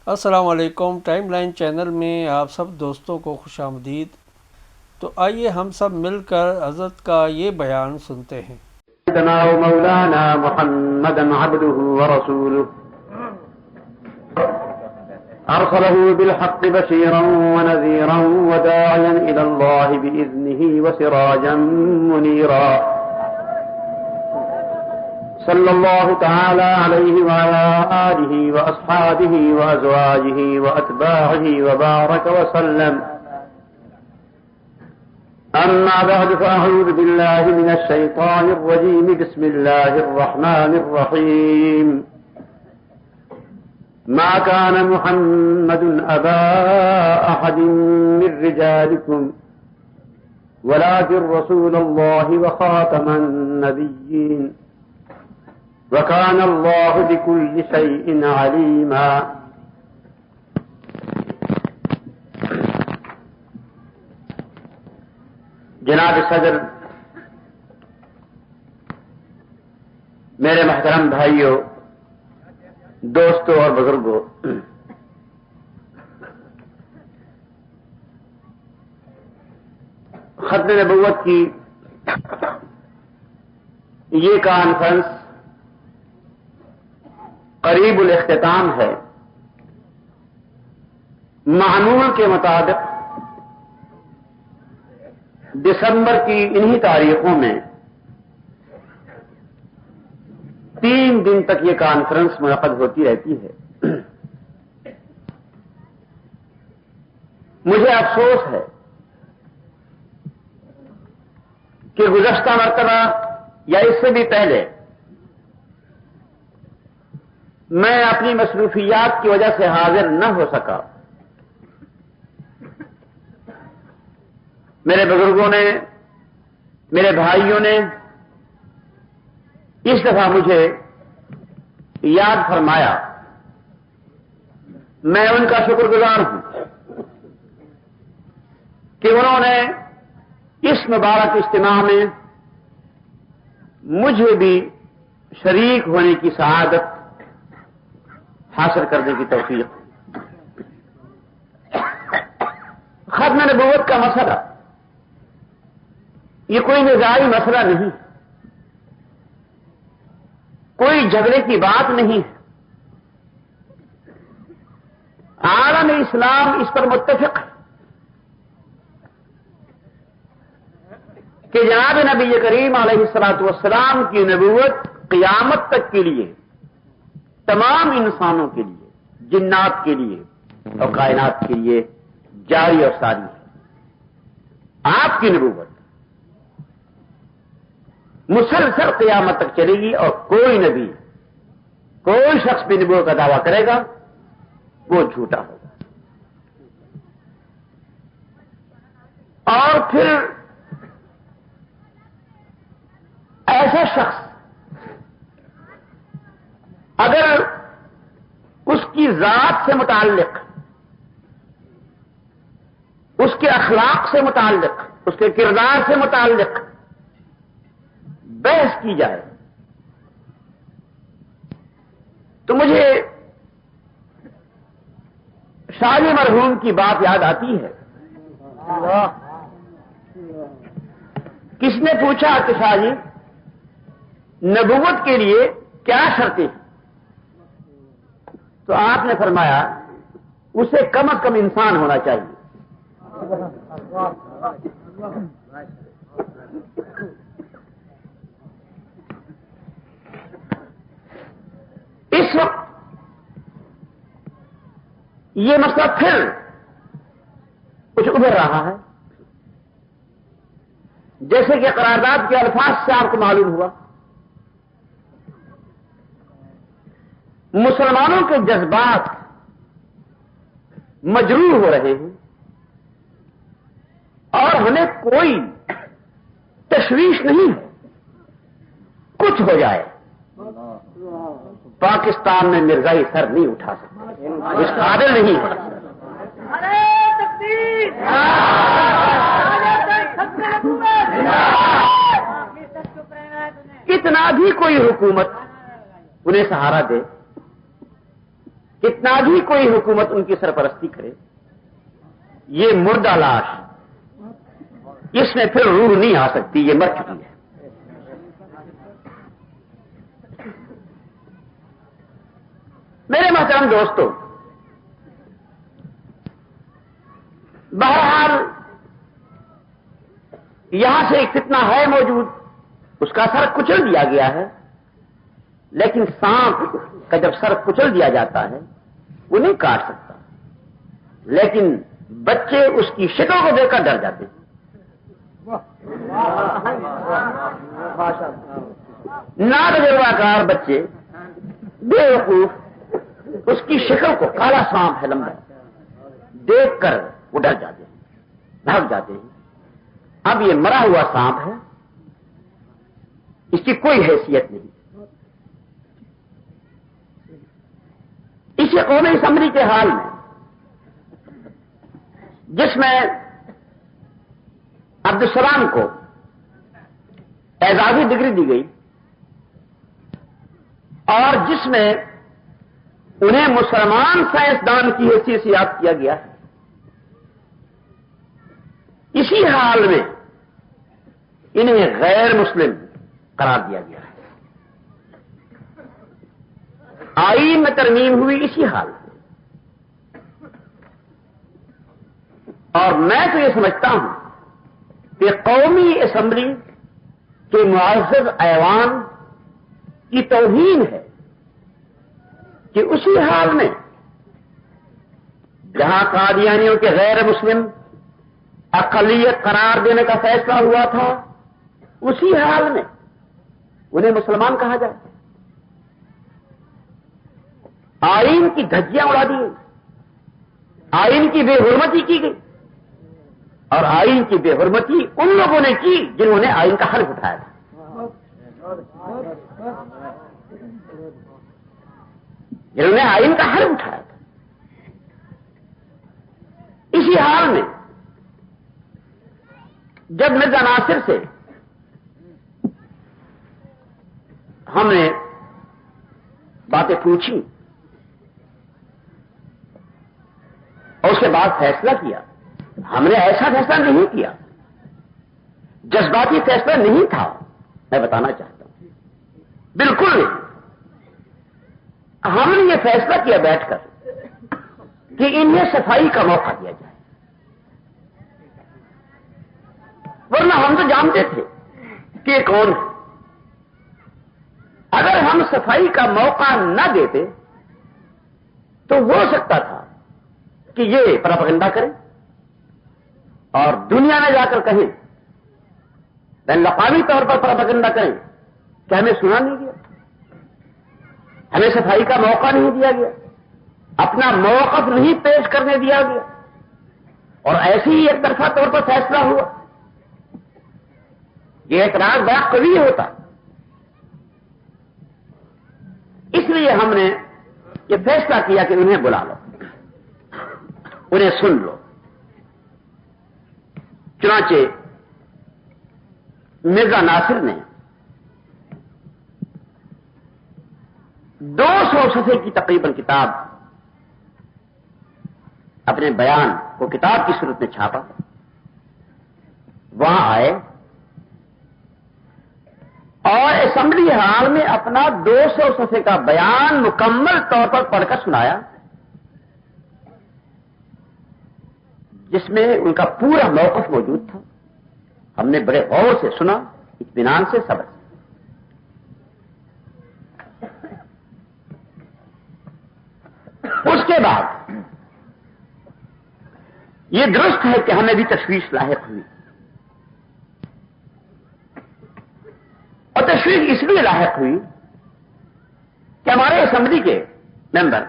السلام علیکم، time line channel میں آپ سب دوستوں کو خوش آمدید۔ تو آئیے ہم سب مل کر حضرت کا یہ بیان سنتے ہیں۔ سيدنا ومولانا محمدا عبده ورسوله أرسله بالحق بشيرا ونذيرا وداعيا إلى الله بإذنه وسراجا منيرا صلى الله تعالى عليه وعلى آله وأصحابه وأزواجه وأتباعه وبارك وسلم. أما بعد فأعوذ بالله من الشيطان الرجيم. بسم الله الرحمن الرحيم. ما كان محمد أبا أحد من رجالكم ولكن رسول الله وخاتم النبيين وكان الله بكل شيء عليما. جناب صدر، میرے محترم بھائیوں، دوستوں اور بزرگوں، ختم نبوت کی یہ کانفرنس قریب الاختتام ہے۔ معمول کے مطابق دسمبر کی انہی تاریخوں میں 3 دن تک یہ کانفرنس منعقد ہوتی رہتی ہے۔ مجھے افسوس ہے کہ گزشتہ مرتبہ یا اس سے بھی پہلے میں اپنی مصروفیات کی وجہ سے حاضر نہ ہو سکا۔ میرے بزرگوں نے، میرے بھائیوں نے اس دفعہ مجھے یاد فرمایا، میں ان کا شکر گزار ہوں کہ انہوں نے اس مبارک اجتماع میں مجھے بھی شریک ہونے کی سعادت حاصل کرنے کی توفیق۔ ختم نبوت کا مسئلہ یہ کوئی نزاعی مسئلہ نہیں، کوئی جھگڑے کی بات نہیں۔ عالم اسلام اس پر متفق ہے کہ جناب نبی کریم علیہ الصلوۃ والسلام کی نبوت قیامت تک کے لیے، تمام انسانوں کے لیے، جنات کے لیے اور کائنات کے لیے جاری اور ساری ہے۔ آپ کی نبوت مسلسل قیامت تک چلے گی، اور کوئی نبی، کوئی شخص بھی نبوت کا دعویٰ کرے گا وہ جھوٹا ہوگا۔ اور پھر ایسا شخص اگر اس کی ذات سے متعلق، اس کے اخلاق سے متعلق، اس کے کردار سے متعلق بحث کی جائے تو مجھے شاہ جی مرحوم کی بات یاد آتی ہے۔ کس نے پوچھا کہ شاہ جی نبوت کے لیے کیا شرطیں ہیں؟ تو آپ نے فرمایا اسے کم از کم انسان ہونا چاہیے۔ اس وقت یہ مسئلہ پھر کچھ ابھر رہا ہے، جیسے کہ قرارداد کے الفاظ سے آپ کو معلوم ہوا، مسلمانوں کے جذبات مجروح ہو رہے ہیں، اور ہمیں کوئی تشویش نہیں ہے کچھ ہو جائے، پاکستان میں مرزائی سر نہیں اٹھا سکتا، اس قابل نہیں ہے۔ کتنا بھی کوئی حکومت انہیں سہارا دے، کتنا بھی کوئی حکومت ان کی سرپرستی کرے، یہ مردہ لاش، اس میں پھر روح نہیں آ سکتی، یہ مر چکی ہے۔ میرے محترم دوستو، بہرحال یہاں سے ایک فتنہ ہے موجود، اس کا سر کچل دیا گیا ہے، لیکن سانپ کا جب سر کچل دیا جاتا ہے وہ نہیں کاٹ سکتا، لیکن بچے اس کی شکل کو دیکھ کر ڈر جاتے ہیں۔ ناتجربہ کار بچے بے وقوف اس کی شکل کو، کالا سانپ ہے لمبا، دیکھ کر وہ ڈر جاتے ہیں، بھاگ جاتے ہیں۔ اب یہ مرا ہوا سانپ ہے، اس کی کوئی حیثیت نہیں۔ اسی قومی اسمبلی کے حال میں، جس میں عبدالسلام کو اعزازی ڈگری دی گئی اور جس میں انہیں مسلمان سائنسدان کی حیثیت سے یاد کیا گیا ہے، اسی حال میں انہیں غیر مسلم قرار دیا گیا ہے۔ آئین میں ترمیم ہوئی اسی حال میں، اور میں تو یہ سمجھتا ہوں کہ قومی اسمبلی کے معزز ایوان کی توہین ہے کہ اسی حال میں جہاں قادیانیوں کے غیر مسلم اقلیت قرار دینے کا فیصلہ ہوا تھا، اسی حال میں انہیں مسلمان کہا جائے۔ آئین کی دھجیاں اڑا دی گئی، آئین کی بے حرمتی کی گئی، اور آئین کی بے حرمتی ان لوگوں نے کی جنہوں نے آئین کا حلف اٹھایا تھا۔ جنہوں نے آئین کا حلف اٹھایا تھا، اسی حال میں جب مرزا ناصر سے ہم نے باتیں پوچھی اور اس کے بعد فیصلہ کیا، ہم نے ایسا فیصلہ نہیں کیا، جذباتی فیصلہ نہیں تھا، میں بتانا چاہتا ہوں، بالکل نہیں۔ ہم نے یہ فیصلہ کیا بیٹھ کر کہ انہیں صفائی کا موقع دیا جائے، ورنہ ہم تو جانتے تھے کہ یہ کون ہے۔ اگر ہم صفائی کا موقع نہ دیتے تو ہو سکتا تھا کہ یہ پروپیگنڈا کریں اور دنیا میں جا کر کہیں، بین الاقوامی طور پر پروپیگنڈا کریں کہ ہمیں سنا نہیں گیا، ہمیں صفائی کا موقع نہیں دیا گیا، اپنا موقف نہیں پیش کرنے دیا گیا، اور ایسے ہی ایک طرفہ طور پر فیصلہ ہوا۔ یہ اعتراض بڑا قوی ہوتا، اس لیے ہم نے یہ فیصلہ کیا کہ انہیں بلا لو، انہیں سن لو۔ چنانچہ مرزا ناصر نے 200 صفحے کی تقریباً کتاب، اپنے بیان کو کتاب کی صورت میں چھاپا، وہاں آئے اور اسمبلی ہال میں اپنا 200 صفحے کا بیان مکمل طور پر پڑھ کر سنایا، جس میں ان کا پورا موقف موجود تھا۔ ہم نے بڑے غور سے سنا، اطمینان سے، صبر سے۔ اس کے بعد یہ درست ہے کہ ہمیں بھی تشویش لاحق ہوئی، اور تشویش اس لیے لاحق ہوئی کہ ہمارے اسمبلی کے ممبر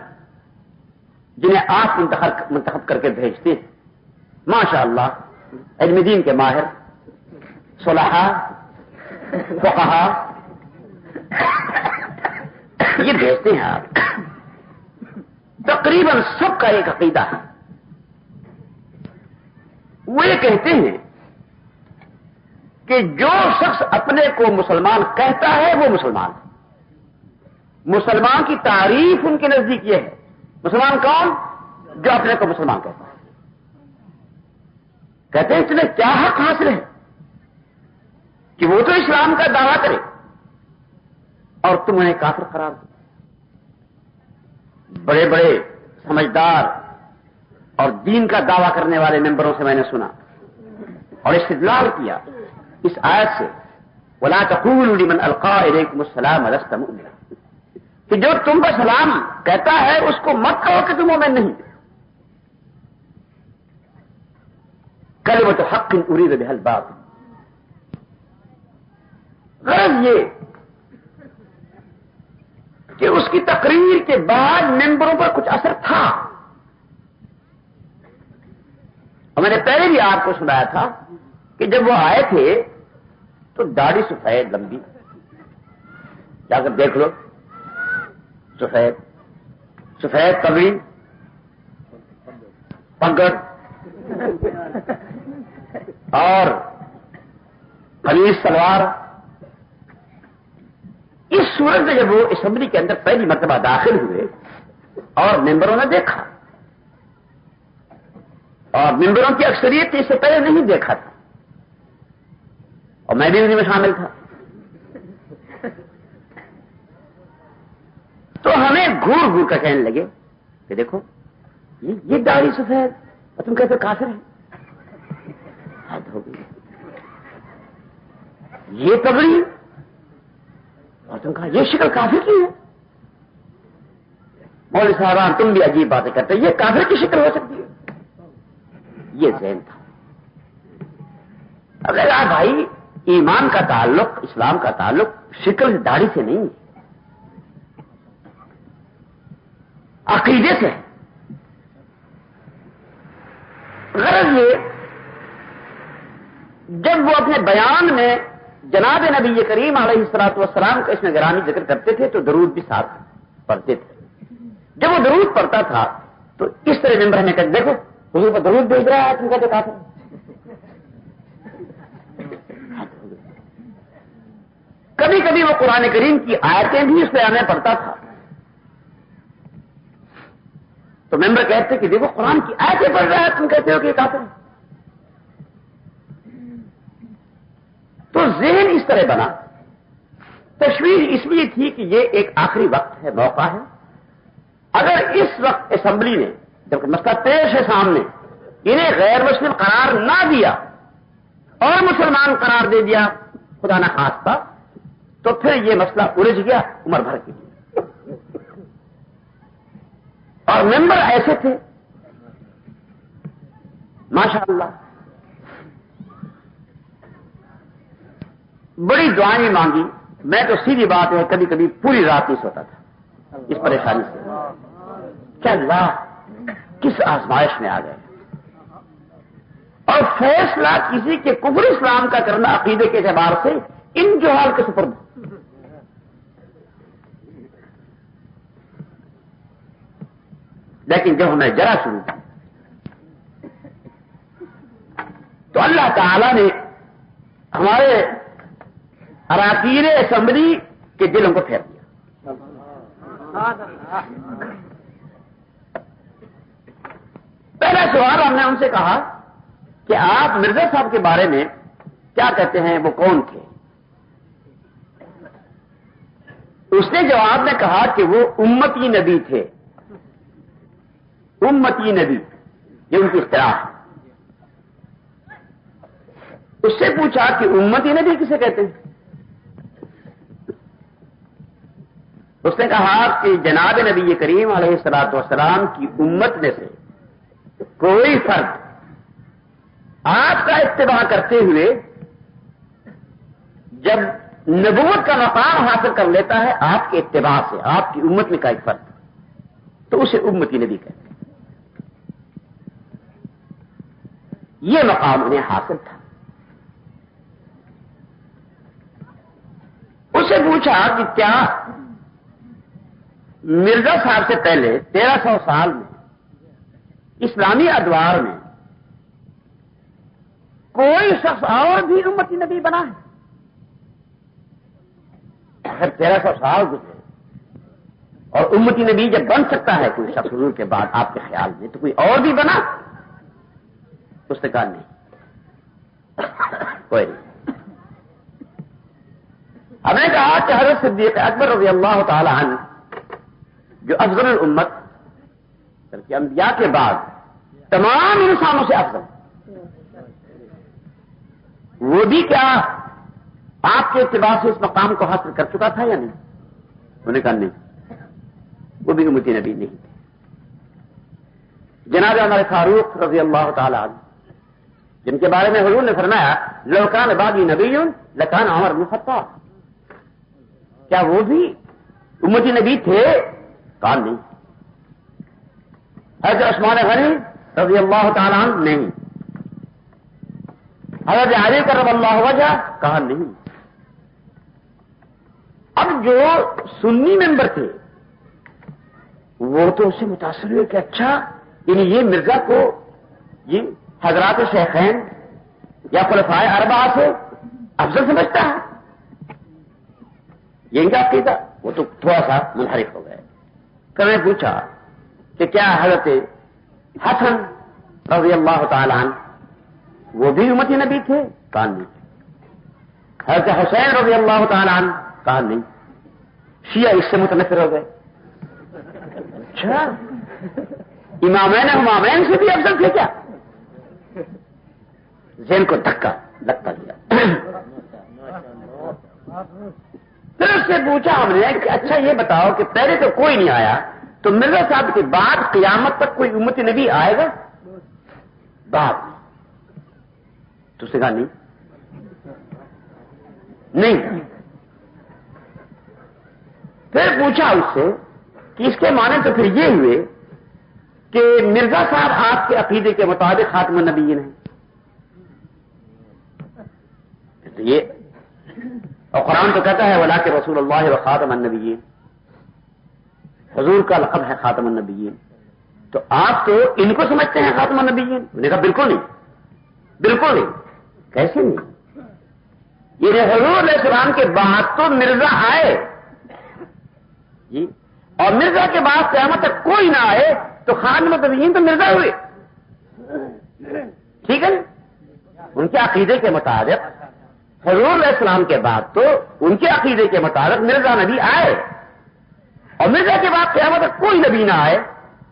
جنہیں آپ منتخب کر کے بھیجتے ہیں، ماشاء اللہ علم دین کے ماہر، صلحاء، فقہاء، یہ بھیجتے ہیں آپ، تقریباً سب کا ایک عقیدہ ہے، وہ یہ کہتے ہیں کہ جو شخص اپنے کو مسلمان کہتا ہے وہ مسلمان ہے، مسلمان کی تعریف ان کے نزدیک یہ ہے، مسلمان کون؟ جو اپنے کو مسلمان کہتا ہے. کہتے ہیں تمہیں کیا حق حاصل ہے کہ وہ تو اسلام کا دعویٰ کرے اور تم انہیں کافر قرار دو. بڑے بڑے سمجھدار اور دین کا دعویٰ کرنے والے ممبروں سے میں نے سنا اور استدلال کیا اس آیت سے، وَلَا تَقُولُوا لِمَنْ أَلْقَىٰ إِلَيْكُمُ السَّلَامَ لَسْتَ مُؤْمِنًا، کہ جو تم پر سلام کہتا ہے اس کو مت کہو کہ تم مومن نہیں. کلمۃ حق ارید بها الباطل. غرض یہ کہ اس کی تقریر کے بعد ممبروں پر کچھ اثر تھا. اور میں نے پہلے بھی آپ کو سنایا تھا کہ جب وہ آئے تھے تو داڑھی سفید لمبی، جا کر دیکھ لو، سفید سفید پگڑی، پگڑ اور قمیص سلوار. اس صورت میں جب وہ اسمبلی کے اندر پہلی مرتبہ داخل ہوئے اور ممبروں نے دیکھا، اور ممبروں کی اکثریت اس سے پہلے نہیں دیکھا تھا اور میں بھی انہیں میں شامل تھا، تو ہمیں گھور گھور کر کہنے لگے کہ دیکھو یہ داڑھی سفید اور تم کہتے کافر ہے. حد ہو گئی. یہ پگڑی اور تم کہا یہ شکل کافر کی ہے. مولوی صاحبان تم بھی عجیب باتیں کرتے، یہ کافر کی شکل ہو سکتی ہے. یہ ذہن تھا. اب لگا بھائی ایمان کا تعلق، اسلام کا تعلق شکل داڑھی سے نہیں، عقیدے سے ہے. غرض یہ جب وہ اپنے بیان میں جناب نبی کریم علیہ الصلوۃ والسلام کا اس میں گرامی ذکر کرتے تھے تو درود بھی ساتھ پڑھتے تھے. جب وہ درود پڑھتا تھا تو اس طرح ممبر میں کہتے دیکھو حضور پر درود بھیج رہا ہے، تم کہتے کافر. کبھی کبھی وہ قرآن کریم کی آیتیں بھی اس بیان میں پڑھتا تھا تو ممبر کہتے کہ دیکھو قرآن کی آیتیں پڑھ رہا ہے، تم کہتے ہو کہ یہ کافر ہے. تو ذہن اس طرح بنا. تشویش اس لیے تھی کہ یہ ایک آخری وقت ہے، موقع ہے. اگر اس وقت اسمبلی نے جب مسئلہ پیش ہے سامنے انہیں غیر مسلم قرار نہ دیا اور مسلمان قرار دے دیا خدا نہ خواستہ تو پھر یہ مسئلہ الجھ گیا عمر بھر کے لیے. اور ممبر ایسے تھے ماشاءاللہ، بڑی دعائیں مانگی. میں تو سیدھی بات ہے کبھی کبھی پوری رات نہیں سوتا تھا اس پریشانی سے کہ اللہ کس آزمائش میں آ گئے. اور فیصلہ کسی کے کفر اسلام کا کرنا عقیدے کے اعتبار سے ان جوہال کے سپرد. لیکن جب ہمیں ذرا شروع کی تو اللہ تعالی نے ہمارے اراکین اسمبلی کے دلوں کو پھیر دیا. پہلا سوال ہم نے ان سے کہا کہ آپ مرزا صاحب کے بارے میں کیا کہتے ہیں، وہ کون تھے؟ اس نے جواب میں کہا کہ وہ امتی نبی تھے. امتی نبی یہ ان کی اختراع ہے. اس سے پوچھا کہ امتی نبی کسے کہتے ہیں؟ اس نے کہا کہ جناب نبی کریم علیہ الصلوۃ والسلام کی امت میں سے کوئی فرد آپ کا اتباع کرتے ہوئے جب نبوت کا مقام حاصل کر لیتا ہے آپ کے اتباع سے، آپ کی امت میں کا ایک فرد، تو اسے امتی نبی کہتے ہیں. یہ مقام انہیں حاصل تھا. اسے پوچھا کہ کیا مرزا صاحب سے پہلے 1300 سال میں اسلامی ادوار میں کوئی شخص اور بھی امتی نبی بنا ہے؟ اگر 1300 سال گزرے اور امتی نبی جب بن سکتا ہے کوئی شخص حضور کے بعد آپ کے خیال میں، تو کوئی اور بھی بنا؟ اس نے کہا نہیں، کوئی نہیں۔ ہم نے کہا کہ حضرت صدیق اکبر رضی اللہ تعالی عنہ جو افضل الامت بلکہ انبیاء کے بعد تمام انسانوں سے افضل، وہ بھی کیا آپ کے اتباع سے اس مقام کو حاصل کر چکا تھا یا نہیں؟ انہوں نے کہا نہیں، وہ بھی امتی نبی نہیں تھے۔ جناب عمر فاروق رضی اللہ تعالی عنہ جن کے بارے میں حضور نے فرمایا لو کان بعدی نبی لکان عمر بن الخطاب، کیا وہ بھی امتی نبی تھے؟ کہا نہیں۔ حضرت عثمان غنی رضی اللہ تعالی عنہ نہیں۔ حضرت علی کرم اللہ وجہ، کہا نہیں۔ اب جو سنی ممبر تھے وہ تو اس سے متاثر ہوئے کہ اچھا یعنی یہ مرزا کو یہ حضرات شیخین یا خلفائے اربعہ سے افضل سمجھتا ہے، یہ ان کا عقیدہ۔ وہ تو تھوڑا سا منحرف ہو گئے۔ کہ میں پوچھا کہ کیا حضرت حسن رضی اللہ تعالی عنہ وہ بھی امتی نبی تھے؟ کہا نہیں۔ حضرت حسین رضی اللہ تعالی عنہ؟ کہا نہیں۔ شیعہ اس سے متنفر ہو گئے۔ اچھا امامین امامین سے بھی افضل تھے کیا؟ ذہن کو دھکا لگتا گیا۔ پھر اس سے پوچھا ہم نے کہ اچھا یہ بتاؤ کہ پہلے تو کوئی نہیں آیا، تو مرزا صاحب کے بعد قیامت تک کوئی امتی نبی آئے گا؟ بعد تو اس نے کہا نہیں۔ پھر پوچھا اس سے کہ اس کے معنی تو پھر یہ ہوئے کہ مرزا صاحب آپ کے عقیدے کے مطابق خاتم النبیین ہیں، تو یہ اور قرآن تو کہتا ہے ولا کہ رسول اللہ و خاتم النبیین، حضور کا لقب ہے خاتم النبیین، تو آپ تو ان کو سمجھتے ہیں خاتم النبیین؟ انہوں نے کہا بالکل نہیں، بالکل نہیں۔ کیسے نہیں؟ یہ حضور علیہ السلام کے بعد تو مرزا آئے جی، اور مرزا کے بعد قیامت تک کوئی نہ آئے تو خاتم النبیین تو مرزا ہوئے، ٹھیک ہے؟ ان کے عقیدے کے مطابق حضور علیہ السلام کے بعد تو ان کے عقیدے کے مطابق مرزا نبی آئے، اور مرزا کے بعد قیامت تک کوئی نبی نہ آئے،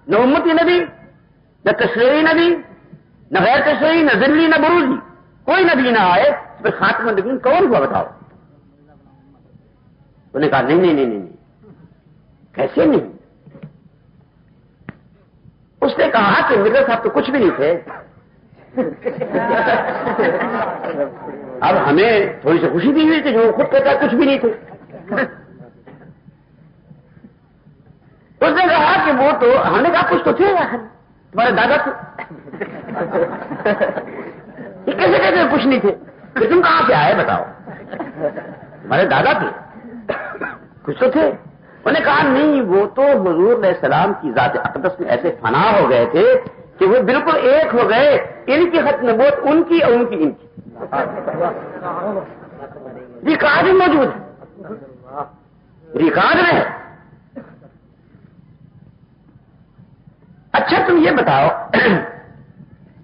نہ امتی نبی، نہ تشریعی نبی، نہ غیر تشریعی، نہ ذلی، نہ بروزی، کوئی نبی نہ آئے، پھر خاتم النبیین کون ہوا بتاؤ؟ انہوں نے کہا نہیں، کیسے نہیں؟ اس نے کہا کہ مرزا صاحب تو کچھ بھی نہیں تھے، اب ہمیں تھوڑی سی خوشی بھی ہوئی کہ جو خود کہتا ہے کچھ بھی نہیں تھے۔ اس نے کہا کہ وہ تو ہم نے کہا کچھ تو تھے آخر، تمہارے دادا تھے، یہ کیسے کہتے ہیں کچھ نہیں تھے؟ کہ تم کہاں سے آئے بتاؤ؟ تمہارے دادا تھے، کچھ تو تھے۔ انہوں نے کہا نہیں، وہ تو حضور علیہ السلام کی ذات اقدس میں ایسے فنا ہو گئے تھے کہ وہ بالکل ایک ہو گئے، ان کی ختم نبوت ان کی اور ان کی ان کی، ریکارڈ موجود ہے، ریکارڈ میں ہے۔ اچھا تم یہ بتاؤ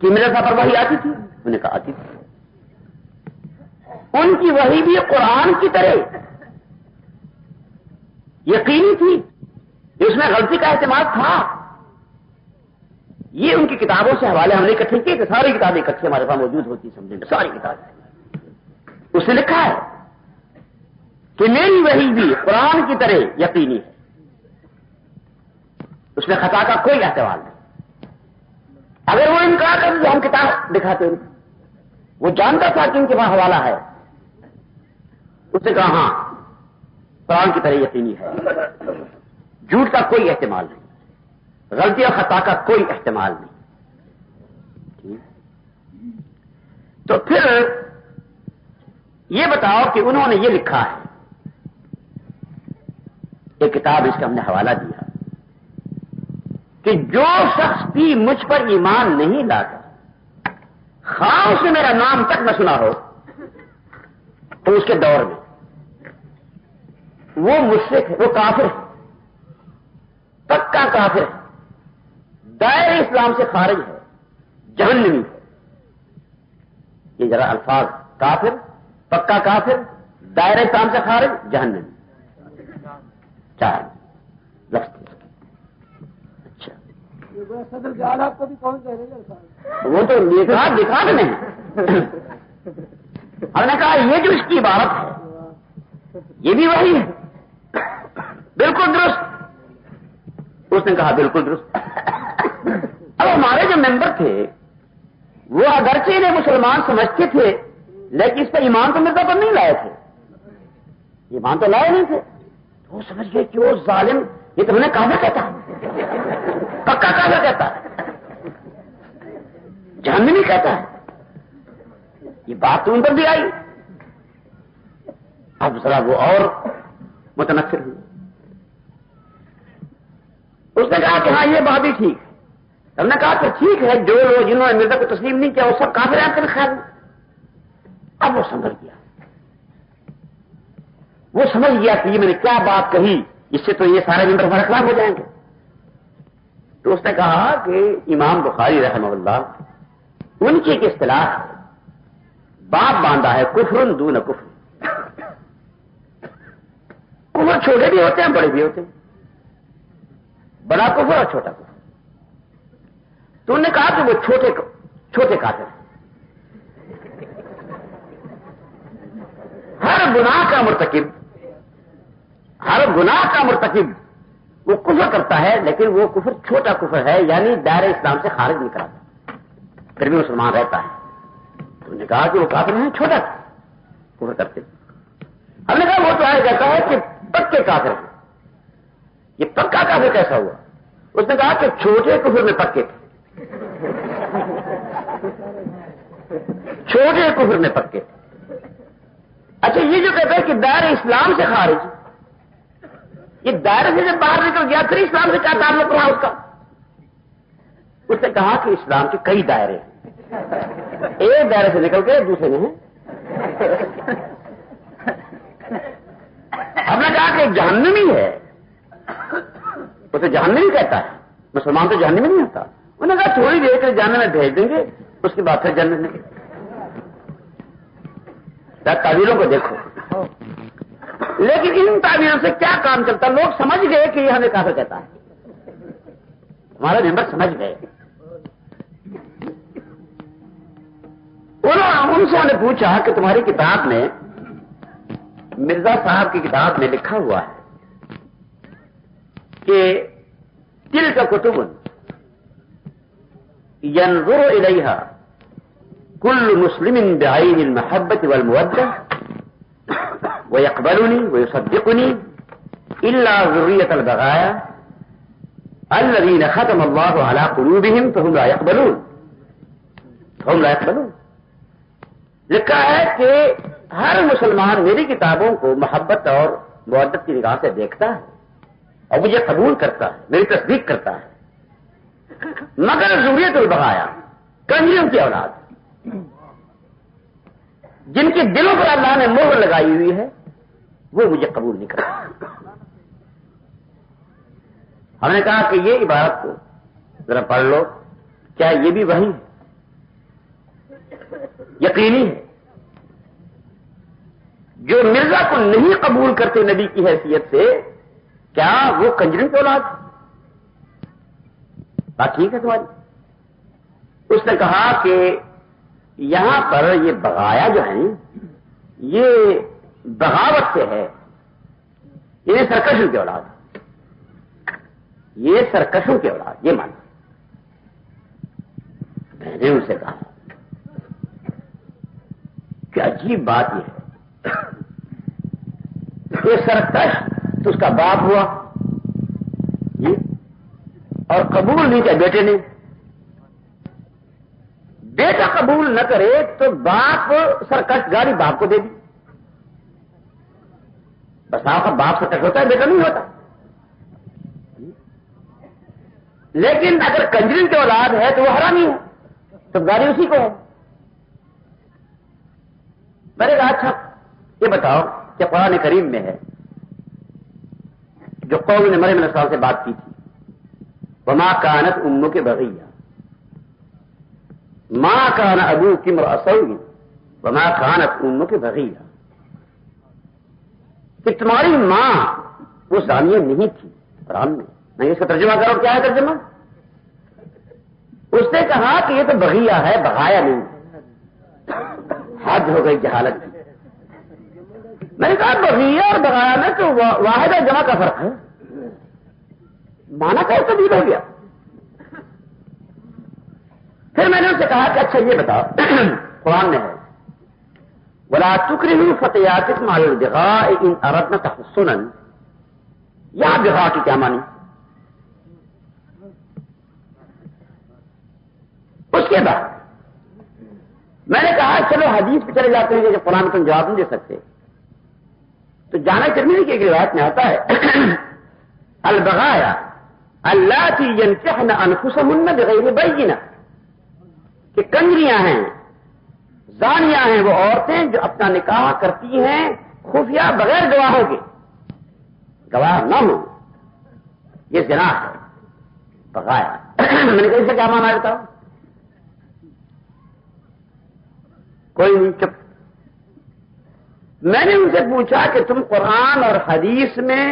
کہ میرے ساتھ پر وحی آتی تھی؟ انہوں نے کہا آتی تھی۔ ان کی وحی بھی قرآن کی طرح یقینی تھی، اس میں غلطی کا احتمال تھا۔ یہ ان کی کتابوں سے حوالے ہم نے اکٹھے کیے کہ ساری کتابیں اکٹھے ہمارے پاس موجود ہوتی سمجھیں گے، ساری کتابیں۔ اس نے لکھا ہے کہ میری وحی بھی قرآن کی طرح یقینی ہے، اس میں خطا کا کوئی احتمال نہیں۔ اگر وہ انکار کرتے تو ہم کتاب دکھاتے ہیں، وہ جانتا تھا کہ ان کے پاس حوالہ ہے، اس نے کہا ہاں قرآن کی طرح یقینی ہے، جھوٹ کا کوئی احتمال نہیں، غلطی اور خطا کا کوئی احتمال نہیں۔ تو پھر یہ بتاؤ کہ انہوں نے یہ لکھا ہے، ایک کتاب اس کا ہم نے حوالہ دیا کہ جو شخص بھی مجھ پر ایمان نہیں لاتا، خواہ اس نے میرا نام تک نہ سنا ہو، تو اس کے دور میں وہ مشرک ہے، وہ کافر ہے، پکا کافر ہے، دائرہ اسلام سے خارج ہے، جہنمی ہے. یہ ذرا الفاظ، کافر، پکا کافر، دائرہ اسلام سے خارج، جہنمی، 4 لفظ. اچھا صدر جلال آپ کو بھی کون کہہ رہے ہیں؟ وہ تو دکھا دیں. ہم نے کہا یہ جو اس کی عبارت ہے یہ بھی وہی ہے، بالکل درست. اس نے کہا بالکل درست. اب ہمارے جو ممبر تھے وہ اگرچہ انہیں مسلمان سمجھتے تھے لیکن اس پہ ایمان تو مرزا پر نہیں لائے تھے، ایمان تو لائے نہیں تھے. تو وہ سمجھ گئے کہ وہ ظالم یہ تو انہیں کافر کہتا ہے، پکا کافر کہتا ہے، جہنمی کہتا ہے. یہ بات تو ان پر بھی آئی. اب ذرا وہ اور متنفر ہوئی. اس نے کہا کہ ہاں یہ بات بھی ٹھیک ہے. ہم نے کہا کہ ٹھیک ہے، جو لوگ جنہوں نے مرزا کو تسلیم نہیں کیا وہ سب کافر ہیں آپ کے خیال میں. اب وہ سمجھ گیا، وہ سمجھ گیا کہ یہ میں نے کیا بات کہی، اس سے تو یہ سارے ممبر برخلاف ہو جائیں گے. تو اس نے کہا کہ امام بخاری رحمہ اللہ ان کی ایک اصطلاح ہے، باپ باندھا ہے کفر دون کفر. کفر چھوٹے بھی ہوتے ہیں بڑے بھی ہوتے ہیں، بڑا کفر اور چھوٹا کفر. تو انہوں نے کہا کہ وہ چھوٹے کافر ہیں. ہر گناہ کا مرتکب وہ کفر کرتا ہے لیکن وہ کفر چھوٹا کفر ہے، یعنی دائرہ اسلام سے خارج نہیں کراتا، پھر بھی مسلمان رہتا ہے. تو انہوں نے کہا کہ وہ کافر ہیں چھوٹا کفر کرتے. ہم نے کہا وہ تو آیا جاتا ہے کہ پکے کافر ہیں. یہ پکا کافر کیسا ہوا؟ اس نے کہا کہ چھوٹے کفر میں پکے تھے، چھوٹے کفر میں پکے تھے. اچھا یہ جو کہتا ہے کہ دائرہ اسلام سے خارج، یہ دائرے سے جب باہر نکل گیا پھر اسلام سے کیا تعلق رہا اس کا؟ اس نے کہا کہ اسلام کے کئی دائرے ہیں، ایک دائرے سے نکل کے دوسرے میں ہیں. ہم نے کہا کہ جہنمی ہے، اسے جہنمی کہتا ہے، مسلمان تو جہنمی نہیں ہوتا. انہوں نے کہا تھوڑی دیر کے جہنم میں بھیج دیں گے، اس کے بعد پھر جنت میں. تعبیروں کو دیکھو، لیکن ان تعبیروں سے کیا کام چلتا؟ لوگ سمجھ گئے کہ یہ ہمیں کافر کہتا ہے، ہمارا ممبر سمجھ گئے. ان سے ہم نے پوچھا کہ تمہاری کتاب میں، مرزا صاحب کی کتاب میں لکھا ہوا ہے کہ تلک کتب ينظر إليها كل مسلم بعين المحبة والمودة ويقبلني ويصدقني إلا ذرية البغايا الذين ختم الله على قلوبهم فهم لا يقبلون. لکھا ہے کہ ہر مسلمان میری کتابوں کو محبت اور مودت کی نگاہ سے دیکھتا ہے اور مجھے قبول کرتا ہے، میری تصدیق کرتا ہے، مگر ذریت البغایا، کنجریوں کی اولاد، جن کے دلوں پر اللہ نے مہر لگائی ہوئی ہے، وہ مجھے قبول نہیں کرتا. ہم نے کہا کہ یہ عبارت کو ذرا پڑھ لو، کیا یہ بھی وہی ہے؟ یقینی ہے جو مرزا کو نہیں قبول کرتے نبی کی حیثیت سے، کیا وہ کنجروں کی اولاد؟ بات ٹھیک ہے تمہاری. اس نے کہا کہ یہاں پر یہ بغایا جو ہیں یہ بغاوت سے ہے، یہ سرکشوں کی اولاد، یہ سرکشوں کی اولاد، یہ مانا. میں نے ان سے کہا کہ عجیب بات یہ ہے، یہ سرکش تو اس کا باپ ہوا یہ، اور قبول نہیں کیا بیٹے نے. بیٹا قبول نہ کرے تو باپ سرکش گاڑی باپ کو دے دی. بس آپ کا باپ سرکش ہوتا ہے، بیٹا نہیں ہوتا. لیکن اگر کنجرین کی اولاد ہے تو وہ حرامی ہے، تو گاڑی اسی کو ہے. میں نے کہا اچھا یہ بتاؤ کہ قرآن کریم میں ہے جو قوم نے مریم علیہ السلام سے بات کی تھی، وما كانت امك بغيا ما كان ابوك امرأ سوء وما كانت امك بغيا، کہ تمہاری ماں وہ زانیہ نہیں تھی قرآن میں. نہیں اس کا ترجمہ کرو، کیا ہے ترجمہ؟ اس نے کہا کہ یہ تو بغیہ ہے، بغایا نہیں. حد ہو گئی جہالت کی. میں نے کہا بغیہ اور بغایا میں تو واحد اور جمع کا فرق ہے، مانا کیسے تبدیل ہو گیا؟ پھر میں نے ان سے کہا کہ اچھا یہ بتاؤ، قرآن میں ہے وَلَا تُكْرِهُ فَتَيَاتِكُمْ عَلَى الْبِغَاءِ إِنْ أَرَدْنَ تَحَصُّنًا. یا بغاء کی کیا مانی؟ اس کے بعد میں نے کہا چلو حدیث پہ چلے جاتے ہیں کہ جب قرآن تم جواب نہیں دے سکتے تو جامع ترمذی کی ایک روایت میں آتا ہے البغایا اللاتي ينكحن انفسهن بغیر بینہ، کہ کنجریاں ہیں، زانیاں ہیں وہ عورتیں جو اپنا نکاح کرتی ہیں خفیہ بغیر گواہوں کے، گواہ نہ ہو، یہ زنا ہے، بغایا. میں نے کہا اس سے کیا مانا بتاؤ؟ کوئی نہیں، چپ. میں نے ان سے پوچھا کہ تم قرآن اور حدیث میں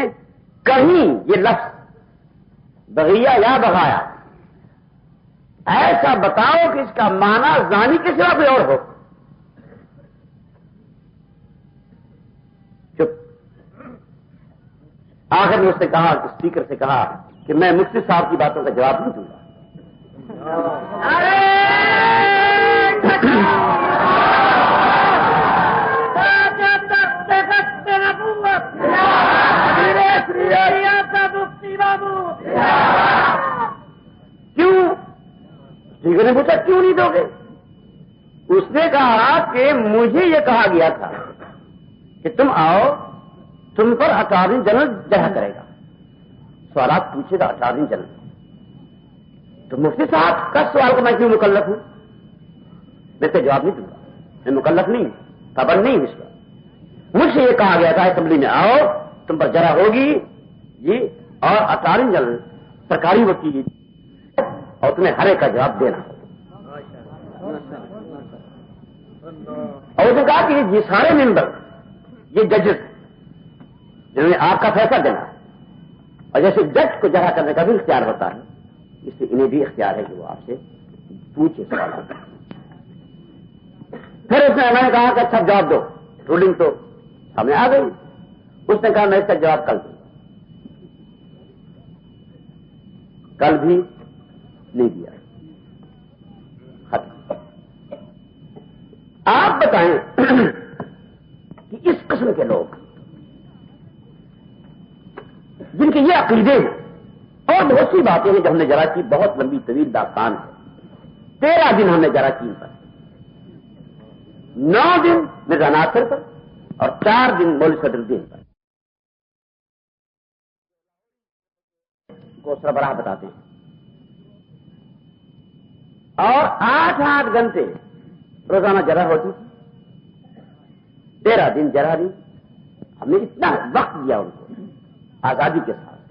کہیں یہ لفظ بغیہ یا بغایا ایسا بتاؤ کہ اس کا معنی زانی کے سوا کوئی اور ہو. چپ. آخر میں اس نے کہا، اسپیکر سے کہا کہ میں مفتی صاحب کی باتوں کا جواب نہیں دوں گا. کیوں؟ ٹھیک نے پوچھا کیوں نہیں دو گے؟ اس نے کہا کہ مجھے یہ کہا گیا تھا کہ تم آؤ، تم پر اٹارنی جنرل جرح کرے گا، سوالات پوچھے گا اٹارنی جنرل. تو مفتی صاحب کا سوال کو میں کیوں مکلف ہوں؟ میں سے جواب نہیں دوں گا، میں مکلف نہیں، پابند نہیں اس پر. مجھ سے یہ کہا گیا تھا اسمبلی میں آؤ، تم پر جرح ہوگی جی، اور اٹارنی جنرل سرکاری وکیل اور تمہیں ہر ایک کا جواب دینا. اور اس نے کہا کہ یہ سارے ممبر، یہ ججز جنہوں نے آپ کا فیصلہ دینا، اور جیسے جج کو جرح کرنے کا بھی اختیار ہوتا ہے، اس لیے انہیں بھی اختیار ہے کہ وہ آپ سے پوچھے سوالات. پھر اس نے میں نے کہا کہ اچھا جواب دو، رولنگ تو ہمیں آ گئی. اس نے کہا میں اس کا جواب کل دوں. کل بھی نہیں دیا. ختم. آپ بتائیں کہ اس قسم کے لوگ جن کے یہ عقیدے ہیں، اور بہت سی باتیں ہیں جو ہم نے جرا کی، بہت لمبی طویل داستان ہے. 13 دن ہم نے جرا کی پر، 9 دن مرزا ناصر پر، اور 4 دن مولوی صدر الدین پر. کو سربراہ بتاتے ہیں. اور 8 گھنٹے روزانہ جرح ہوتی تھی، 13 دن جرح دی. ہم نے اتنا وقت دیا ان کو آزادی کے ساتھ.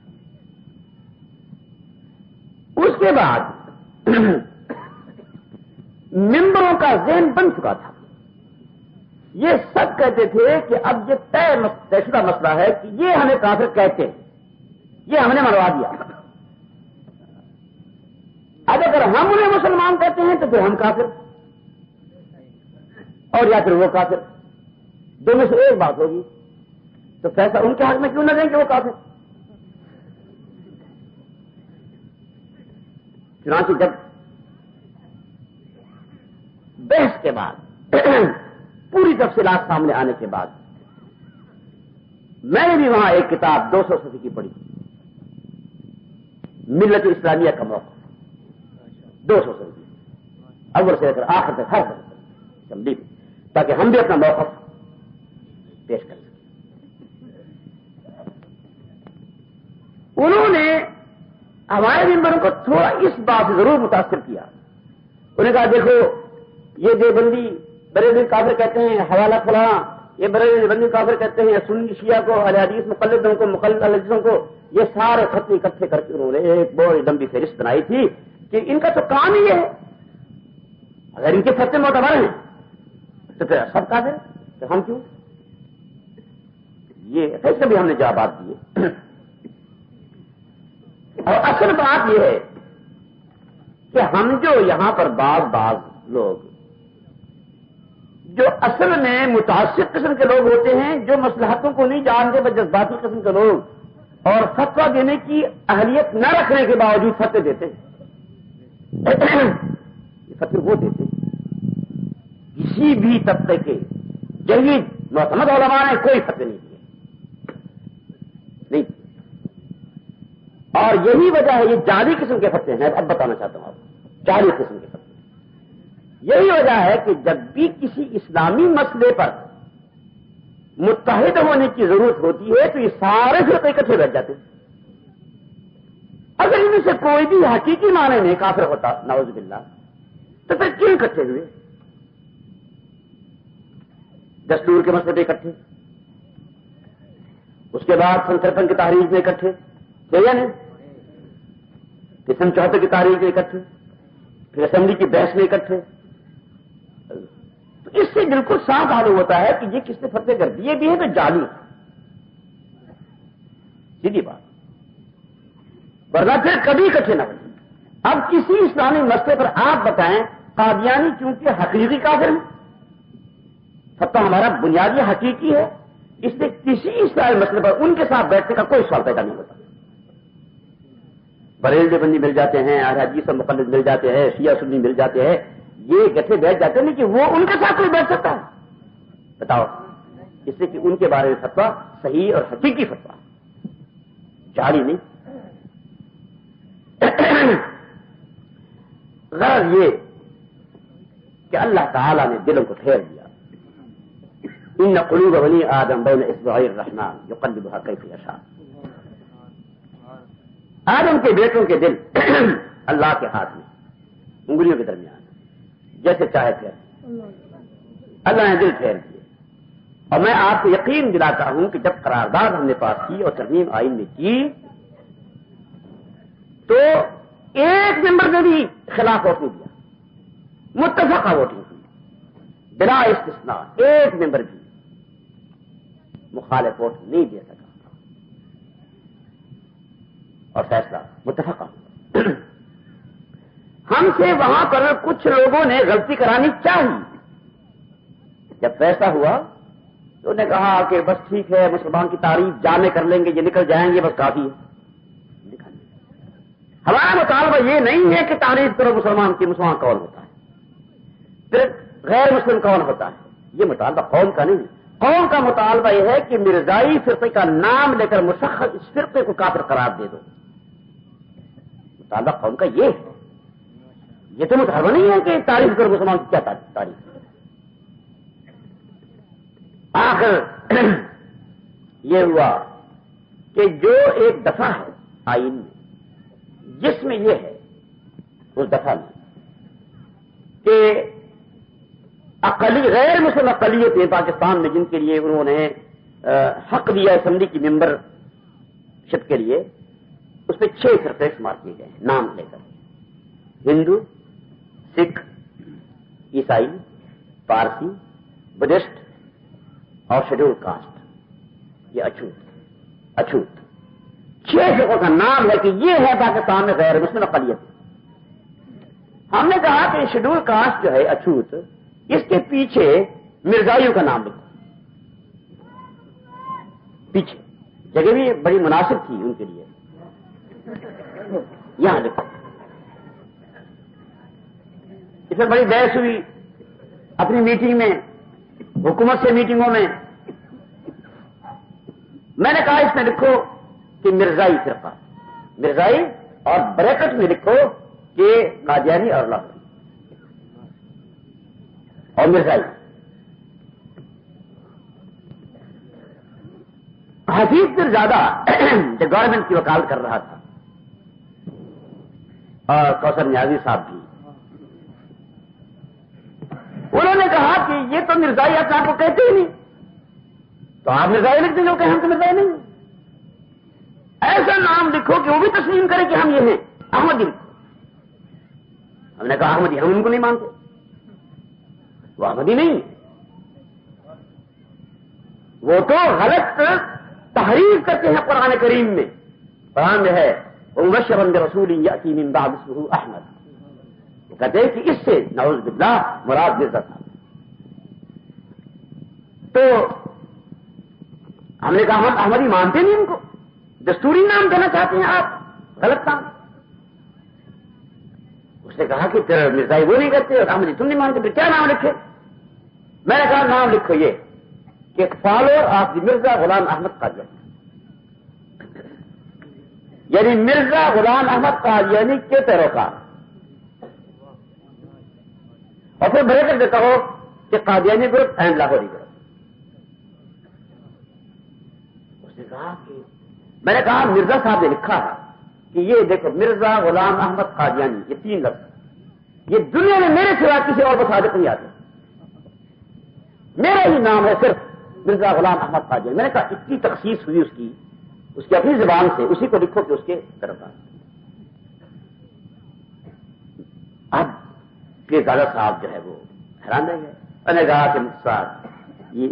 اس کے بعد ممبروں کا ذہن بن چکا تھا. یہ سب کہتے تھے کہ اب یہ طے شدہ مسئلہ ہے کہ یہ ہمیں کافر کہتے ہیں، یہ ہم نے منوا دیا. اب اگر ہم انہیں مسلمان کہتے ہیں تو پھر ہم کافر، اور یا پھر وہ کافر، دونوں سے ایک بات ہوگی. تو فیصلہ ان کے حق میں کیوں نہ دیں کہ وہ کافر؟ چنانچہ جب بحث کے بعد پوری تفصیلات سامنے آنے کے بعد میں نے بھی وہاں ایک کتاب 200 صفحے کی پڑھی، ملت اسلامیہ کا موقف، 200 صفحے اول سے لے کر آخر تک ہر اسمبلی میں، تاکہ ہم بھی اپنا موقف پیش کر سکیں. انہوں نے ہمارے ممبروں کو تھوڑا اس بات سے ضرور متاثر کیا. انہوں نے کہا دیکھو یہ دیوبندی بریلوی کافر کہتے ہیں، حوالہ فلاں، یہ بریلوی دیوبندی کافر کہتے ہیں، سنی شیعہ کو، اہل حدیث مقلدوں کو، مقلد اہل حدیثوں کو یہ سارے فتوے اکٹھے کر کے انہوں نے ایک بڑی لمبی فہرست بنائی تھی کہ ان کا تو کام ہی ہے، اگر ان کے فتوے معتبر ہیں تو پھر سب کافر ہیں، تو ہم کیوں؟ یہ فیصلے بھی ہم نے جوابات دیے۔ اور اصل بات یہ ہے کہ ہم جو یہاں پر بعض لوگ جو اصل میں متعصب قسم کے لوگ ہوتے ہیں، جو مصلحتوں کو نہیں جانتے بس جذباتی قسم کے لوگ، اور فتویٰ دینے کی اہلیت نہ رکھنے کے باوجود فتوے دیتے ہیں، یہ فتوے وہ دیتے ہیں۔ کسی بھی طبقے کے جدید معتمد علماء نے کوئی فتوے نہیں دیے، نہیں۔ اور یہی وجہ ہے، یہ جعلی قسم کے فتوے ہیں، اب بتانا چاہتا ہوں آپ کو، جعلی قسم کے فتوے۔ یہی وجہ ہے کہ جب بھی کسی اسلامی مسئلے پر متحد ہونے کی ضرورت ہوتی ہے تو یہ سارے فرقے اکٹھے بیٹھ جاتے ہیں۔ اگر ان میں سے کوئی بھی حقیقی معنی میں کافر ہوتا نعوذ باللہ تو پھر کیوں اکٹھے ہوئے؟ دستور کے مسئلے پہ اکٹھے، اس کے بعد سن 53 کی تحریک میں اکٹھے تھے یا نہیں، پھر سن 74 کی تحریک میں اکٹھے، پھر اسمبلی کی بحث میں اکٹھے۔ تو اس سے بالکل صاف معلوم ہوتا ہے کہ یہ کس نے فتوے کر دیے بھی ہیں تو جعلی ہے، سیدھی بات، ورنہ پھر کبھی اکٹھے نہ بنے۔ اب کسی اسلامی مسئلے پر آپ بتائیں، قادیانی چونکہ حقیقی کافر ہیں، فتویٰ ہمارا بنیادی حقیقی ہے، اس لیے کسی اسلامی مسئلے پر ان کے ساتھ بیٹھنے کا کوئی سوال پیدا نہیں ہوتا۔ بریل دیوبندی مل جاتے ہیں، اہل حدیث اور مقلد مل جاتے ہیں، شیعہ سنی مل جاتے ہیں، یہ گٹھے بیٹھ جاتے ہیں کہ وہ ان کے ساتھ کوئی بیٹھ سکتا ہے؟ بتاؤ، اس لیے کہ ان کے بارے میں فتویٰ صحیح اور حقیقی فتویٰ، جعلی نہیں۔ غرض یہ کہ اللہ تعالی نے دلوں کو پھیر دیا، ان قلوب بنی آدم بین اصبعی الرحمن یقلبها کیف یشاء۔ آدم کے بیٹوں کے دل اللہ کے ہاتھ میں، انگلیوں کے درمیان، جیسے چاہے پھیر اللہ نے دل پھیر دیے۔ اور میں آپ کو یقین دلاتا ہوں کہ جب قرارداد ہم نے پاس کی اور ترمیم آئین میں کی تو ایک ممبر نے بھی خلاف ووٹ نہیں دیا، متفقہ ووٹنگ کی بلا استثناء، ایک ممبر بھی مخالف ووٹ نہیں دے سکا اور فیصلہ متفقہ۔ ہم سے وہاں پر کچھ لوگوں نے غلطی کرانی چاہی، جب فیصلہ ہوا تو انہوں نے کہا کہ بس ٹھیک ہے، مسلمان کی تعریف جامع کر لیں گے، یہ نکل جائیں گے، بس کافی ہے۔ ہمارا مطالبہ یہ نہیں ہے کہ تعریف کرو مسلمان کی، مسلمان کون ہوتا ہے، پھر غیر مسلم کون ہوتا ہے، یہ مطالبہ قوم کا نہیں۔ قوم کا مطالبہ یہ ہے کہ مرزائی فرقے کا نام لے کر مشخص اس فرقے کو کافر قرار دے دو، مطالبہ قوم کا یہ ہے۔ یہ تو مطالبہ نہیں ہے کہ تعریف کرو مسلمان کی، کیا تعریف۔ آخر یہ ہوا کہ جو ایک دفعہ ہے آئین میں جس میں یہ ہے، اس دفعہ میں کہ غیر مسلم اقلیتیں پاکستان میں جن کے لیے انہوں نے حق دیا اسمبلی کی ممبر شپ کے لیے، اس پہ 6 فرقے شمار کیے گئے ہیں نام لے کر، ہندو، سکھ، عیسائی، پارسی، بدھسٹ اور شیڈول کاسٹ، یہ اچھوت 6 فرقوں کا نام ہے کہ یہ ہے پاکستان میں غیر مسلم اقلیت۔ ہم نے کہا کہ شیڈول کاسٹ جو ہے اچھوت، اس کے پیچھے مرزائیوں کا نام لکھو، پیچھے جگہ بھی بڑی مناسب تھی ان کے لیے، یہاں لکھو۔ اس میں بڑی بحث ہوئی اپنی میٹنگ میں، حکومت سے میٹنگوں میں، میں نے کہا اس میں لکھو کہ مرزائی فرقہ، مرزائی، اور بریکٹ میں لکھو کہ قادیانی اور لاہوری اور مرزائی۔ حفیظ پھر زیادہ جو گورنمنٹ کی وکالت کر رہا تھا، اور کوثر نیازی صاحب بھی، انہوں نے کہا کہ یہ تو مرزائی اپنے آپ کو کہتے ہی نہیں، تو آپ مرزائی لکھ دیں جو کہ ہم تو مرزائی نہیں ہیں۔ ایسا نام لکھو کہ وہ بھی تسلیم کرے کہ ہم یہ ہیں، احمدی لکھو۔ ہم نے کہا احمدی ہم ان کو نہیں مانتے، وہ احمدی نہیں، وہ تو غلط تحریف کرتے ہیں قرآن کریم میں۔ قرآن میں ہے وَمُبَشِّرًا بِرَسُولٍ يَأْتِي مِن بَعْدِهِ اسْمُهُ احمد، وہ کہتے ہیں کہ اس سے نعوذ باللہ مراد مرزا صاحب۔ تو ہم نے کہا ہم احمدی مانتے نہیں ان کو، دستوری نام دینا چاہتے ہیں آپ، غلط نام۔ اس نے کہا کہ پھر مرزائی وہ نہیں کرتے اور احمدی تم نہیں مانتے، پھر کیا نام لکھے؟ میں نے کہا نام لکھو یہ کہ follower of the Mirza Ghulam Ahmad Qadiani, یعنی مرزا غلام احمد قادیانی کے پیروکار، اور پھر بریکٹ دیتا ہو کہ Qadiani group and Lahori group. اس نے کہا کہ میں نے کہا مرزا صاحب نے لکھا ہے کہ یہ دیکھو مرزا غلام احمد قادیانی، یہ 3 لفظ، یہ دنیا میں میرے سوا کسی اور کو صادق نہیں آتے، میرا ہی نام ہے صرف مرزا غلام احمد قادیانی۔ میں نے کہا اتنی تخصیص ہوئی اس کی اپنی زبان سے، اسی کو لکھو کہ اس کے طرف آ۔ اب کہ دادا صاحب جو ہے وہ حیران رہ گئے، میں نے کہا کہ صاحب یہ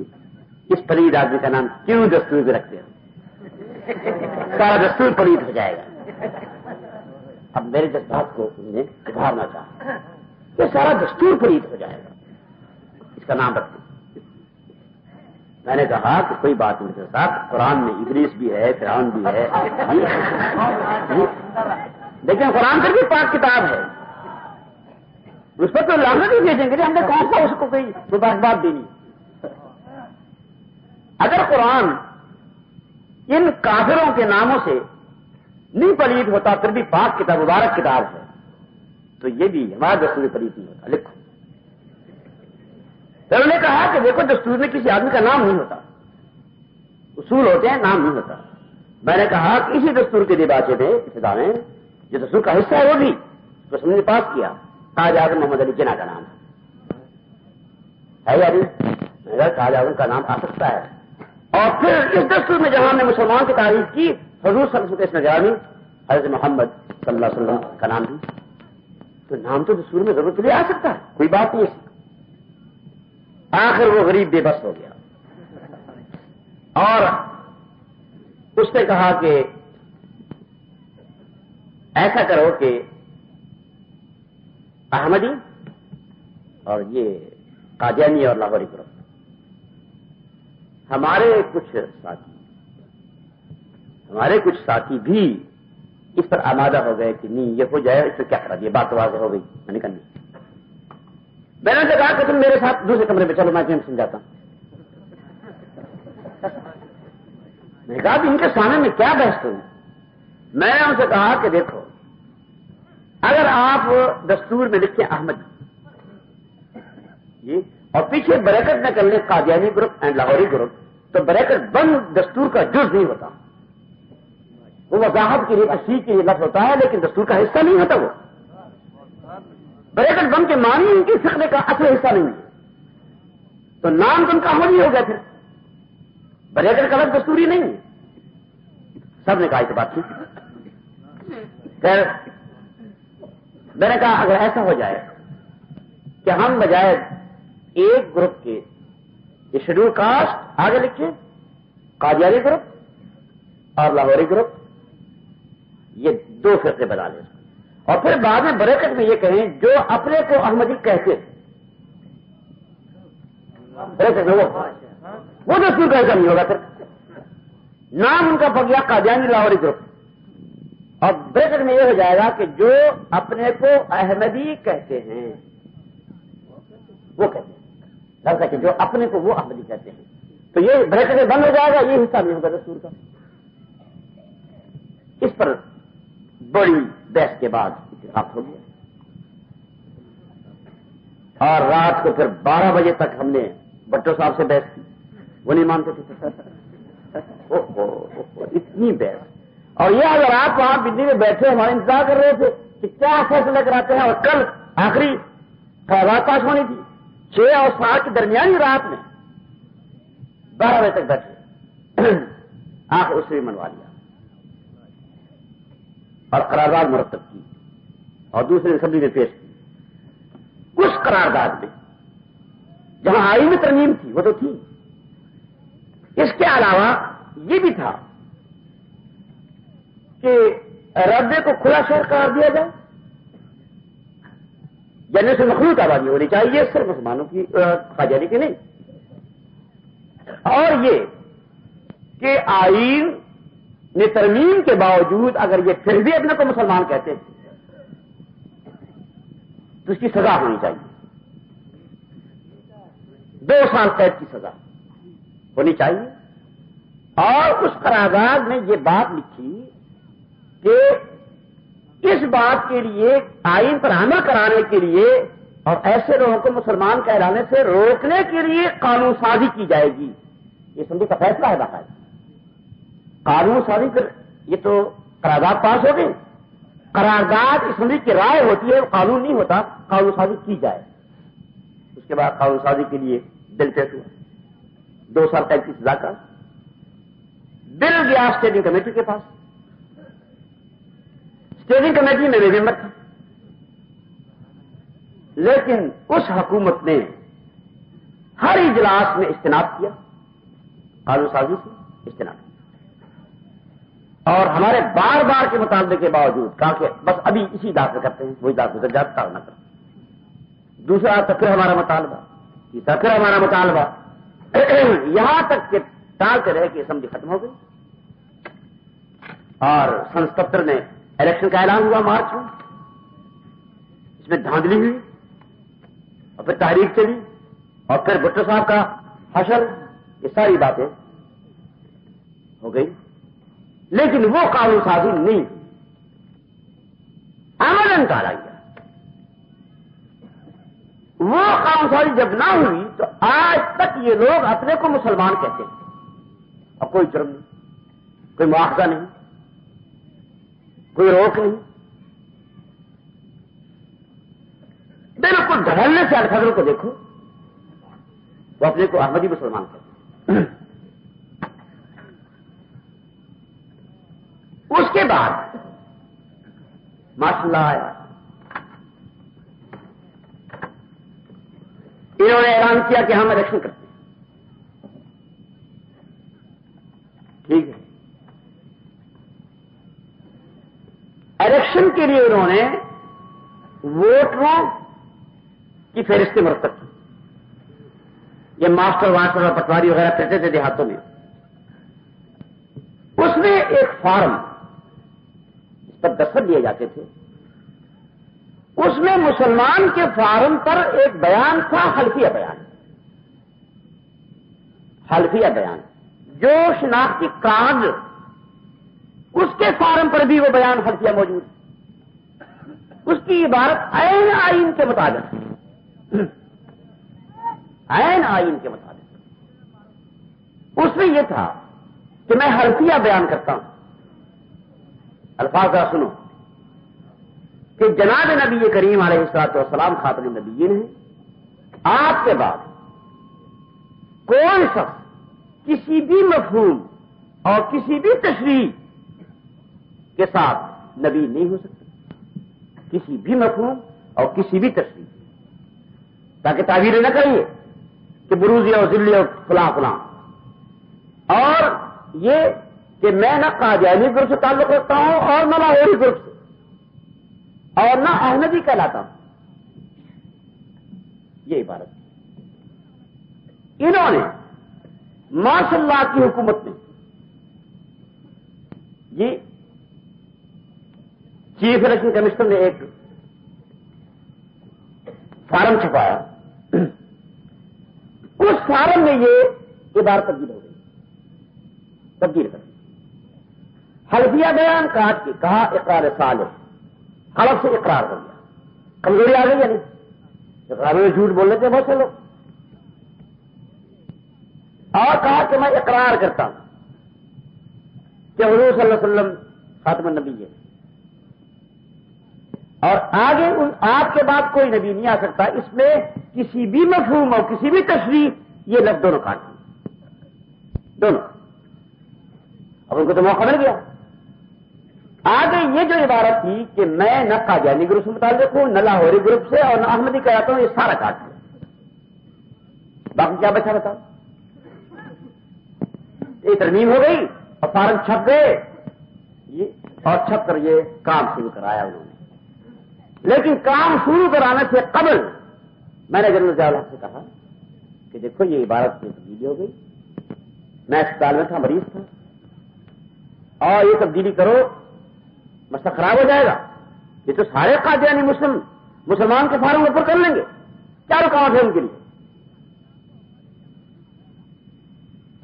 اس پلید آدمی کا نام کیوں دستور پہ رکھتے ہیں، سارا دستور پلید ہو جائے گا۔ اب میرے جذبات کو انہیں ابھارنا چاہا کہ سارا دستور پلید ہو جائے گا، اس کا نام رکھتے۔ میں نے کہا کہ کوئی بات نہیں میرے ساتھ، قرآن میں ابلیس بھی ہے، فرعون بھی ہے، لیکن قرآن پر بھی پاک کتاب ہے، اس پر تو لعنت ہی بھیجیں گے، ہم نے کون سا اس کو کوئی بات دینی۔ اگر قرآن ان کافروں کے ناموں سے نہیں پلید ہوتا پھر بھی پاک کتاب مبارک کتاب ہے، تو یہ بھی ہمارا دستور پلید نہیں ہوتا، لکھو۔ تو انہوں نے کہا کہ دیکھو دستور میں کسی آدمی کا نام نہیں ہوتا، اصول ہوتے ہیں، نام نہیں ہوتا۔ میں نے کہا کہ اسی دستور کے دیباچے میں ابتدا میں جو دستور کا حصہ ہے وہ بھی اس کو سمجھ پاس کیا، تاج اعظم محمد علی جناح کا نام ہے یعنی تاج اعظم کا نام آ سکتا ہے۔ اور پھر اس دستور میں جہاں ہم نے مسلمان کی تعریف کی، حضور صلی اللہ علیہ وسلم گرامی حضرت محمد صلی اللہ علیہ وسلم کا نام بھی، تو نام تو دستور میں ضرورت بھی آ سکتا ہے، کوئی بات نہیں اس۔ آخر وہ غریب بے بس ہو گیا اور اس نے کہا کہ ایسا کرو کہ احمدی اور یہ قادیانی اور لاہوری گروپ، ہمارے کچھ ساتھی بھی اس پر آمادہ ہو گئے کہ نہیں یہ ہو جائے، اس سے کیا کرا دیا، بات واضح ہو گئی۔ میں نے کہا نہیں، میں نے کہا کہ تم میرے ساتھ دوسرے کمرے میں چلو، میں تمہیں سمجھاتا ہوں۔ میں نے کہا کہ ان کے سامنے میں کیا بحث کروں؟ میں نے ان سے کہا کہ دیکھو اگر آپ دستور میں لکھیں احمد جی اور پیچھے بریکٹ میں کر لیں Qadiani group and Lahori group, تو بریکٹ بند دستور کا جز نہیں ہوتا، وہ وضاحت کے لیے تشریح کے لیے لفظ ہوتا ہے لیکن دستور کا حصہ نہیں ہوتا۔ وہ بریکٹ بند کے معنی ان کے فقہ کا اصل حصہ نہیں ہے، تو نام تو ان کا احمدی ہو گیا، پھر بریکٹ کا لفظ دستوری نہیں ہے۔ سب نے کہا یہ بات ٹھیک۔ خیر میں نے کہا اگر ایسا ہو جائے کہ ہم بجائے ایک گروپ کے یہ شیڈول کاسٹ آگے لکھیں قادیانی گروپ اور لاہوری گروپ، یہ 2 فرقے بنا لیں، اور پھر بعد میں بریکٹ میں یہ کہیں جو اپنے کو احمدی کہتے ہیں، بریکٹ میں وہ دستور کا حصہ نہیں ہوگا، پھر نام ان کا پڑ گیا قادیانی لاہوری گروپ، اور بریکٹ میں یہ ہو جائے گا کہ جو اپنے کو احمدی کہتے ہیں وہ کہتے ہیں، لفظ کہ جو اپنے کو وہ احمدی کہتے ہیں، تو یہ بریکٹ میں بند ہو جائے گا، یہ حصہ نہیں ہوگا دستور کا۔ اس پر بڑی بحث کے بعد اتفاق ہو گیا، اور رات کو پھر 12 بجے تک ہم نے بٹو صاحب سے بحث کی، وہ نہیں مانتے تھے، اتنی بحث۔ اور یہ اگر آپ وہاں بجلی میں بیٹھے ہمارا انتظار کر رہے تھے کہ کیا فیصلہ کراتے ہیں، اور کل آخری رات پاس ہونی تھی 6 اور 7 کی درمیانی رات میں 12 بجے تک بیٹھے، آخر اس سے بھی منوا لیا۔ اور قرارداد مرتب کی اور دوسرے اسمبلی میں پیش کی۔ اس قرارداد میں جہاں آئین میں ترمیم تھی وہ تو تھی، اس کے علاوہ یہ بھی تھا کہ رقبے کو کھلا شہر قرار دیا جائے، جنت سے مخلوط آبادی ہونی چاہیے، صرف مسلمانوں کی خاجانی کی نہیں، اور یہ کہ آئین میں ترمیم کے باوجود اگر یہ پھر بھی اپنے کو مسلمان کہتے ہیں تو اس کی سزا ہونی چاہیے، 2 سال قید کی سزا ہونی چاہیے۔ اور اس قرارداد میں یہ بات لکھی کہ اس بات کے لیے آئین پر عمل کرانے کے لیے اور ایسے لوگوں کو مسلمان کہلانے سے روکنے کے لیے قانون سازی کی جائے گی۔ یہ اسمبلی کا فیصلہ ہے باقاعدہ، قانون سازی کر، یہ تو قرارداد پاس ہو گئی، قرارداد اسمبلی کی رائے ہوتی ہے، قانون نہیں ہوتا، قانون سازی کی جائے۔ اس کے بعد قانون سازی کے لیے بل پیش ہوا، 2 سال قید کی سزا کا بل گیا اسٹینڈنگ کمیٹی کے پاس، اسٹینڈنگ کمیٹی میں ممبر تھا، لیکن اس حکومت نے ہر اجلاس میں اجتناب کیا، قانون سازی سے اجتناب کیا، اور ہمارے بار بار کے مطالبے کے باوجود کہا کہ بس ابھی اسی دار سے کرتے ہیں، وہی دار گزر جاتا نہ کرتے، دوسرا تو پھر ہمارا مطالبہ، تیسرا پھر ہمارا مطالبہ، یہاں تک کہ ٹالتے رہے کہ اسمبلی ختم ہو گئی، اور سن 77 میں الیکشن کا اعلان ہوا مارچ میں، اس میں دھاندلی ہوئی اور پھر تحریک چلی اور پھر بھٹو صاحب کا حشر، یہ ساری باتیں ہو گئی، لیکن وہ قانون سازی نہیں عملاً ٹالا گیا۔ وہ قانون سازی جب نہ ہوئی تو آج تک یہ لوگ اپنے کو مسلمان کہتے ہیں، اور کوئی جرم نہیں، کوئی مواخذہ نہیں، کوئی روک نہیں، بالکل ڈھلنے سے الفاظوں کو دیکھو، وہ اپنے کو احمدی مسلمان کہتے ہیں۔ اس کے بعد ماشاءاللہ آیا، انہوں نے اعلان کیا کہ ہم الیکشن کرتے ہیں، ٹھیک ہے، الیکشن کے لیے انہوں نے ووٹروں کی فہرستیں مرتب کی، یہ ماسٹر واسٹر اور پٹواری وغیرہ کرتے تھے دیہاتوں میں، اس میں ایک فارم جس پر دستخط دیے جاتے تھے، اس میں مسلمان کے فارم پر ایک بیان تھا، حلفیہ بیان، حلفیہ بیان جو شناختی کارڈ، اس کے فارم پر بھی وہ بیان حلفیہ موجود، اس کی عبارت عین آئین کے مطابق، عین آئین کے مطابق، اس میں یہ تھا کہ میں حلفیہ بیان کرتا ہوں، الفاظ ذرا سنو، کہ جناب نبی کریم علیہ الصلوۃ والسلام خاتم النبیین ہیں، آپ کے بعد کوئی شخص کسی بھی مفہوم اور کسی بھی تشریح کے ساتھ نبی نہیں ہو سکتا، کسی بھی مفہوم اور کسی بھی تشریح، تاکہ تعبیر نہ کریے کہ بروزی اور ذلی اور فلاں فلاں، اور یہ کہ میں نہ قادیانی گروپ سے تعلق رکھتا ہوں اور نہ لاہوری گروپ سے اور نہ احمدی کہلاتا ہوں، یہ عبارت انہوں نے ماشاء اللہ کی حکومت میں جی چیف الیکشن کمشنر نے ایک فارم چھپایا، اس فارم میں یہ عبارت تبدیل ہو گئی، تبدیل کر دی، حلفیہ بیان کاٹ کے کہا اقرار صالح، حلف سے اقرار ہو گیا، کمزوری آ گئی یا نہیں؟ اقرار میں جھوٹ بول لیتے بہت سے لوگ، اور کہا کہ میں اقرار کرتا ہوں کہ حضور صلی اللہ علیہ وسلم خاتم النبی ہے، اور آگے آپ کے بعد کوئی نبی نہیں آ سکتا، اس میں کسی بھی مفہوم اور کسی بھی تشریح، یہ لفظ دونوں کاٹ دیں، دونوں، اب ان کو تو موقع مل گیا، آگے یہ جو عبارت تھی کہ میں نہ قادیانی گروپ سے متعلق ہوں، نہ لاہوری گروپ سے، اور نہ احمدی کہتا ہوں، یہ سارا کاٹ دیا، باقی کیا بچا بتاؤ؟ یہ ترمیم ہو گئی اور فارم چھپ گئے، اور چھپ کر یہ کام شروع کرایا انہوں نے۔ لیکن کام شروع کرانے سے قبل میں نے جنرل ضیاء الحق سے کہا کہ دیکھو یہ عبارت میں تبدیلی ہو گئی، میں اسپتال میں تھا، مریض تھا، اور یہ تبدیلی کرو مسئلہ خراب ہو جائے گا، یہ تو سارے قادیانی مسلمان کے فارم اوپر کر لیں گے، کیا رکاوٹ ہے ان کے لیے؟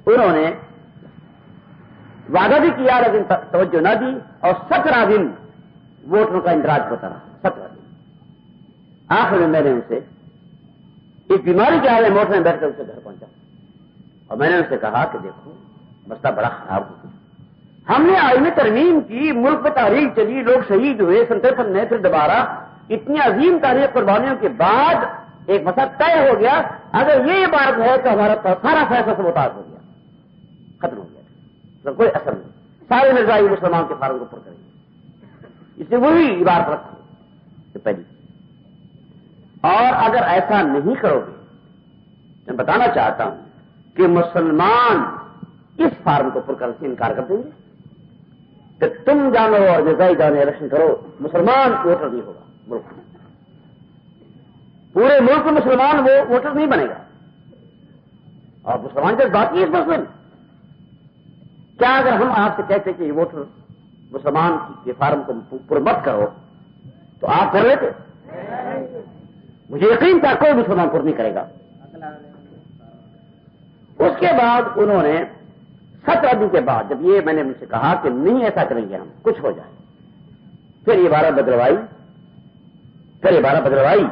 انہوں نے وعدہ بھی کیا لیکن توجہ نہ دی، اور 17 دن ووٹروں کا اندراج ہوتا رہا، 17 دن۔ آخر میں نے ان سے اس بیماری کے حال میں موٹر میں بیٹھ کر ان سے گھر پہنچا، اور میں نے ان سے کہا کہ دیکھو مسئلہ بڑا خراب ہو گیا، ہم نے آئین ترمیم کی، ملک پہ تحریک چلی، لوگ شہید ہوئے، 57 نے پھر دوبارہ اتنی عظیم تاریخ قربانیوں کے بعد ایک مسئلہ طے ہو گیا، اگر یہ عبارت ہے تو ہمارا سارا فیصلہ سبوتاژ ہو گیا، ختم ہو گیا، کوئی اثر نہیں، سارے مرزائی مسلمان کے فارم کو پر کریں گے، اس لیے وہی عبارت رکھو جو پہلی۔ اور اگر ایسا نہیں کرو گے، میں بتانا چاہتا ہوں کہ مسلمان اس فارم کو پر کرنے سے انکار کر دیں گے کہ تم جانو اور جزائی جانے الیکشن کرو، مسلمان ووٹر نہیں ہوگا ملک میں، پورے ملک میں مسلمان وہ ووٹر نہیں بنے گا، اور مسلمان جذباتی اس مسئلے میں۔ کیا اگر ہم آپ سے کہتے کہ یہ ووٹر مسلمان کے فارم کو پر مت کرو تو آپ کر لیتے؟ مجھے یقین تھا کوئی مسلمان پر نہیں کرے گا۔ اس کے بعد انہوں نے 17 دن کے بعد جب یہ میں نے ان سے کہا کہ نہیں ایسا کریں گے ہم، کچھ ہو جائے، پھر یہ بارہ بدلوائی،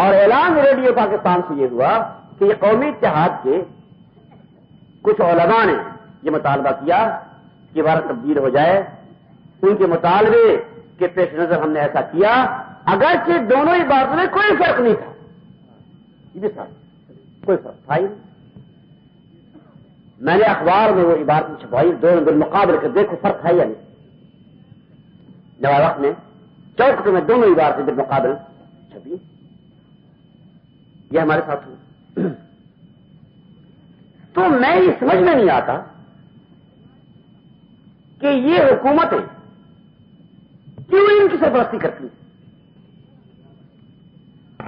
اور اعلان ریڈیو پاکستان سے یہ ہوا کہ یہ قومی اتحاد کے کچھ علماء نے یہ مطالبہ کیا کہ عبارت تبدیل ہو جائے، ان کے مطالبے کے پیش نظر ہم نے ایسا کیا، اگرچہ دونوں عبارتوں میں کوئی فرق نہیں تھا، یہ بھی تھا کوئی فرق تھا ہی نہیں۔ میں نے اخبار میں وہ عبارت چھپوائی، دونوں بالمقابل کر دیکھو فرق ہے یا نہیں، جواب وقت میں چوکٹوں میں دونوں عبارتیں بالمقابل چھپی، یہ ہمارے ساتھ ہوئی۔ تو میں یہ سمجھ میں نہیں آتا کہ یہ حکومتیں کیوں ان کی سرپرستی کرتی ہیں،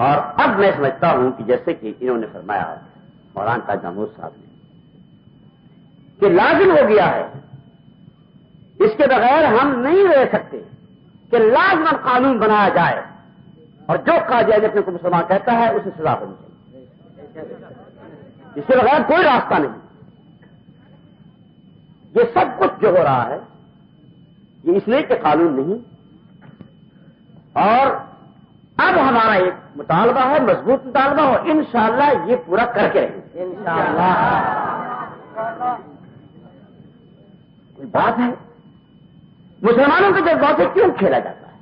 اور اب میں سمجھتا ہوں کہ جیسے کہ انہوں نے فرمایا مولانا تاج محمود صاحب نے کہ لازم ہو گیا ہے، اس کے بغیر ہم نہیں رہ سکتے کہ لازماً قانون بنایا جائے، اور جو قادیانی اپنے کو مسلمان کہتا ہے اسے سزا ہونی چاہیے، اس کے بغیر کوئی راستہ نہیں۔ یہ سب کچھ جو ہو رہا ہے یہ اس لیے کہ قانون نہیں، اور اب ہمارا ایک مطالبہ ہے، مضبوط مطالبہ ہو، انشاءاللہ یہ پورا کر کے رہیں گے انشاءاللہ۔ کوئی بات ہے، مسلمانوں کے جذبات سے کیوں کھیلا جاتا ہے؟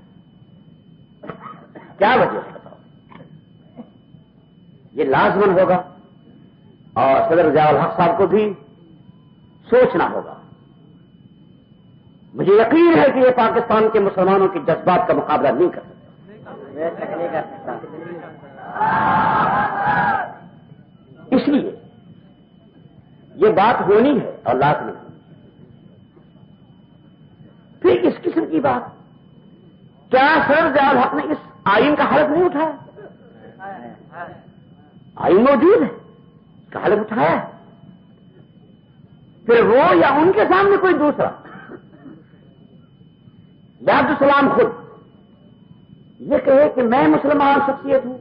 کیا وجہ ہے بتاؤ؟ یہ لازمن ہوگا، اور صدر ضیاء الحق صاحب کو بھی سوچنا ہوگا۔ مجھے یقین ہے کہ یہ پاکستان کے مسلمانوں کے جذبات کا مقابلہ نہیں کر سکتا، اس لیے یہ بات ہونی ہے اور لازمی ہے۔ پھر اس قسم کی بات، کیا صدر ضیاء الحق نے اس آئین کا حلف نہیں اٹھایا؟ آئین موجود ہے، اس کا حلف اٹھایا ہے، پھر وہ یا ان کے سامنے کوئی دوسرا، یا عبدالسلام خود یہ کہے کہ میں مسلمان شخصیت ہوں،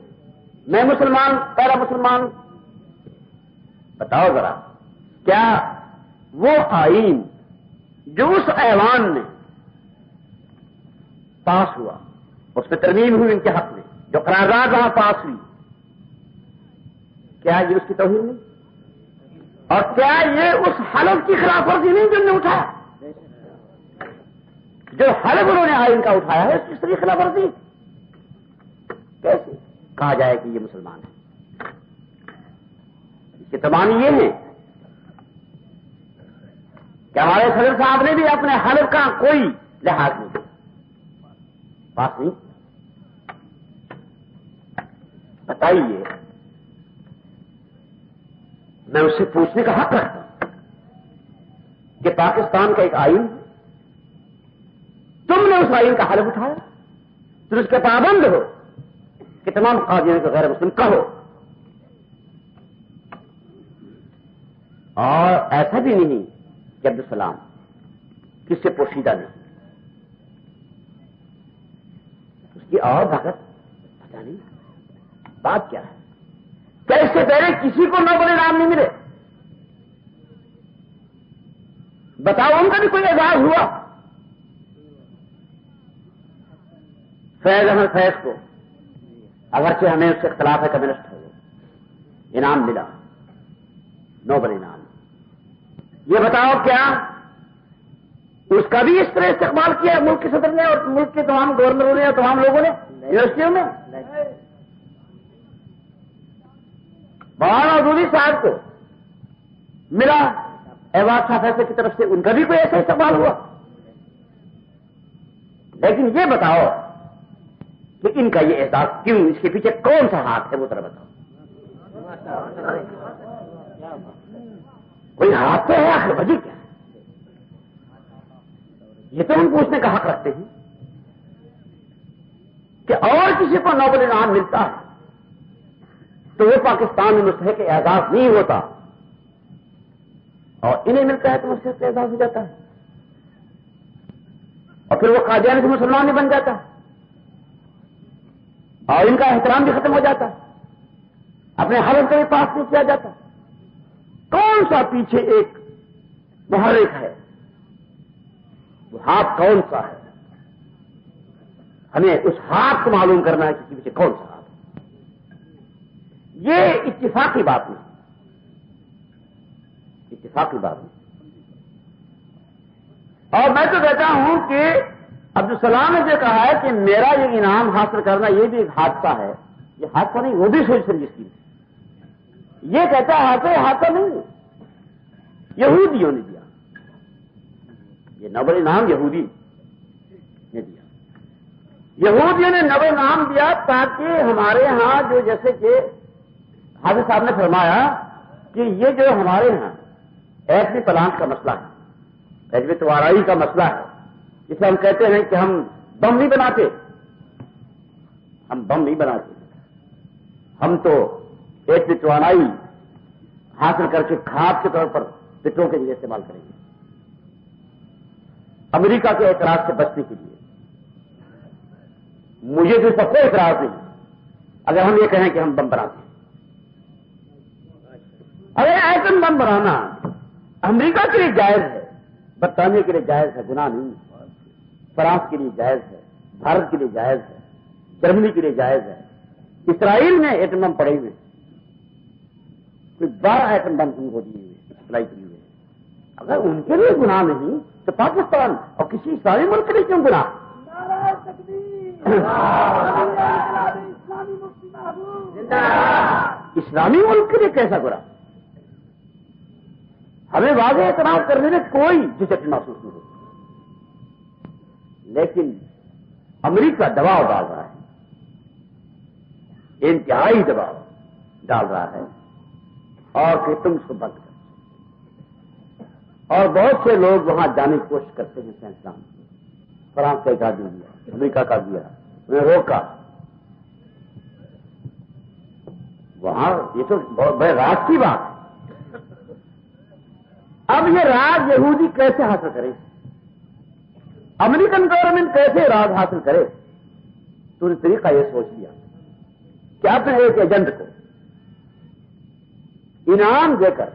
میں مسلمان، پہلا مسلمان، بتاؤ ذرا کیا وہ آئین جو اس ایوان میں پاس ہوا، اس میں ترمیم ہوئی ان کے حق میں، جو قرارداد وہاں پاس ہوئی، کیا یہ اس کی توہین نہیں؟ اور کیا یہ اس حلف کی خلاف ورزی نہیں جو انہوں نے اٹھایا؟ جو حلف انہوں نے آئین کا اٹھایا ہے اس کی خلاف ورزی کیسے کہا جائے کہ یہ مسلمان ہے؟ اس کے تمام یہ ہیں کہ ہمارے صدر صاحب نے بھی اپنے حلف کا کوئی لحاظ نہیں کیا، پاس نہیں کیا۔ بتائیے، میں اس سے پوچھنے کا حق رکھتا ہوں کہ پاکستان کا ایک آئین ہے، تم نے اس آئین کا حلف اٹھایا، تم اس کے پابند ہو کہ تمام قاضیوں کو غیر مسلم کہو، اور ایسا بھی نہیں کہ عبدالسلام کس سے پوشیدہ نہیں، اس کی اور طاقت پتہ نہیں بات کیا ہے۔ کیا اس سے پہلے کسی کو نوبل انعام نہیں ملے؟ بتاؤ، ان کا بھی کوئی اعزاز ہوا؟ فیض احمد فیض کو اگرچہ ہمیں اس سے اختلاف ہے، کمیونسٹ ہے، وہ انعام ملا، نوبل انعام۔ یہ بتاؤ کیا اس کا بھی اس طرح استقبال کیا ملک کے صدر نے اور ملک کے تمام گورنروں نے اور تمام لوگوں نے یونیورسٹیوں میں؟ مولانا مودودی صاحب کو ملا ایوارڈ شاہ فیصلے کی طرف سے، ان کا بھی کوئی ایسا استقبال ہوا؟ لیکن یہ بتاؤ کہ ان کا یہ احساس کیوں، اس کے پیچھے کون سا ہاتھ ہے، وہ ذرا بتاؤ۔ کوئی ہاتھ تو ہے، آخر وجہ کیا ہے؟ یہ تو ہم پوچھنے کا حق رکھتے ہیں کہ اور کسی کو نوبل انعام ملتا ہے تو وہ پاکستان میں مستحق اعزاز نہیں ہوتا، اور انہیں ملتا ہے تو مستحق اعزاز ہو جاتا ہے، اور پھر وہ قادیانی سے مسلمان نہیں بن جاتا ہے، اور ان کا احترام بھی ختم ہو جاتا ہے، اپنے حلف کو بھی پاس نہیں کیا جاتا۔ کون سا پیچھے ایک محرک ہے، وہ ہاتھ کون سا ہے؟ ہمیں اس ہاتھ کو معلوم کرنا ہے کہ پیچھے کون سا ہاتھ ہے۔ یہ اتفاقی بات نہیں، اتفاقی بات نہیں۔ اور میں تو کہتا ہوں کہ عبدالسلام نے جو کہا ہے کہ میرا یہ انعام حاصل کرنا یہ بھی ایک حادثہ ہے، یہ حادثہ نہیں، وہ بھی سوچ سمجھ کی۔ یہ کہتا ہے حادثہ، یہ حادثہ نہیں ہے، یہودیوں نے دیا یہ نوبل انعام، یہودی نے دیا، یہودیوں نے نوبل انعام دیا تاکہ ہمارے ہاں جو جیسے کہ حافظ صاحب نے فرمایا کہ یہ جو ہمارے ہاں ایٹمی پلانٹ کا مسئلہ ہے، ایٹمی توانائی کا مسئلہ ہے، جسے ہم کہتے ہیں کہ ہم بم نہیں بناتے، ہم بم نہیں بناتے، ہم تو ایٹمی توانائی حاصل کر کے کھاد کے طور پر پٹرول کے لیے استعمال کریں گے، امریکہ کے اعتراض سے بچنے کے لیے۔ مجھے تو اس پر کوئی اعتراض نہیں اگر ہم یہ کہیں کہ ہم بم بناتے ہیں۔ اگر ایٹم بم بنانا امریکہ کے لیے جائز ہے، برطانیہ کے لیے جائز ہے، گناہ نہیں، فرانس کے لیے جائز ہے، بھارت کے لیے جائز ہے، جرمنی کے لیے جائز ہے، اسرائیل میں ایٹم بم پڑے ہوئے، کوئی 12 ایٹم بم ان کو دیے ہوئے، سپلائی کیے ہوئے، اگر ان کے لیے گناہ نہیں تو پاکستان اور کسی اسلامی ملک کے لیے کیوں گناہ؟ اسلامی ملک کے لیے کیسا گناہ؟ ہمیں واضح اعتراض کرنے میں کوئی جھجک محسوس نہیں ہوتی، لیکن امریکہ دباؤ ڈال رہا ہے، انتہائی دباؤ ڈال رہا ہے، اور کہ تم اس کو بند کر، اور بہت سے لوگ وہاں جانے کی کوشش کرتے ہیں، سائنسدان، فرانس کا ایک آدمی دیا، امریکہ کا دیا، انہیں روکا، وہاں یہ تو بہت بڑے راز کی بات ہے۔ اب یہ راز یہودی کیسے حاصل کرے، امریکن گورنمنٹ کیسے راز حاصل کرے؟ تو نے طریقہ یہ سوچ لیا کہ اپنے ایک ایجنٹ کو انعام دے کر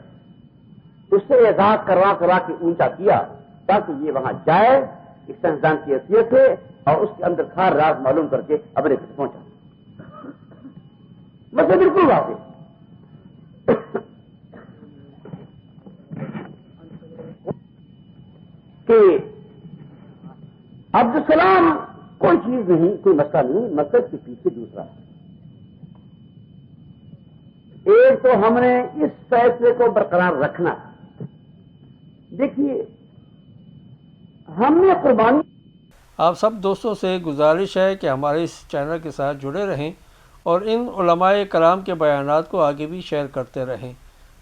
اس سے اعزاز کروا کے اونچا کیا تاکہ یہ وہاں جائے، ایک سائنسدان کی حیثیت ہے، اور اس کے اندر ہر راز معلوم کر کے امریکہ تک پہنچا۔ مسئلہ بالکل واضح، کہ عبدالسلام کوئی چیز نہیں، کوئی مسئلہ نہیں، مسئلہ کے پیچھے دوسرا ہے۔ ایک تو ہم نے اس فیصلے کو برقرار رکھنا، دیکھیے ہم نے قربانی آپ سب دوستوں سے گزارش ہے کہ ہمارے اس چینل کے ساتھ جڑے رہیں اور ان علماء کرام کے بیانات کو آگے بھی شیئر کرتے رہیں۔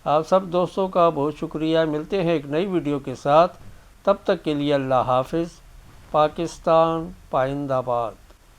آپ سب دوستوں کا بہت شکریہ۔ ملتے ہیں ایک نئی ویڈیو کے ساتھ، تب تک کے لیے اللہ حافظ۔ پاکستان پائندہ باد۔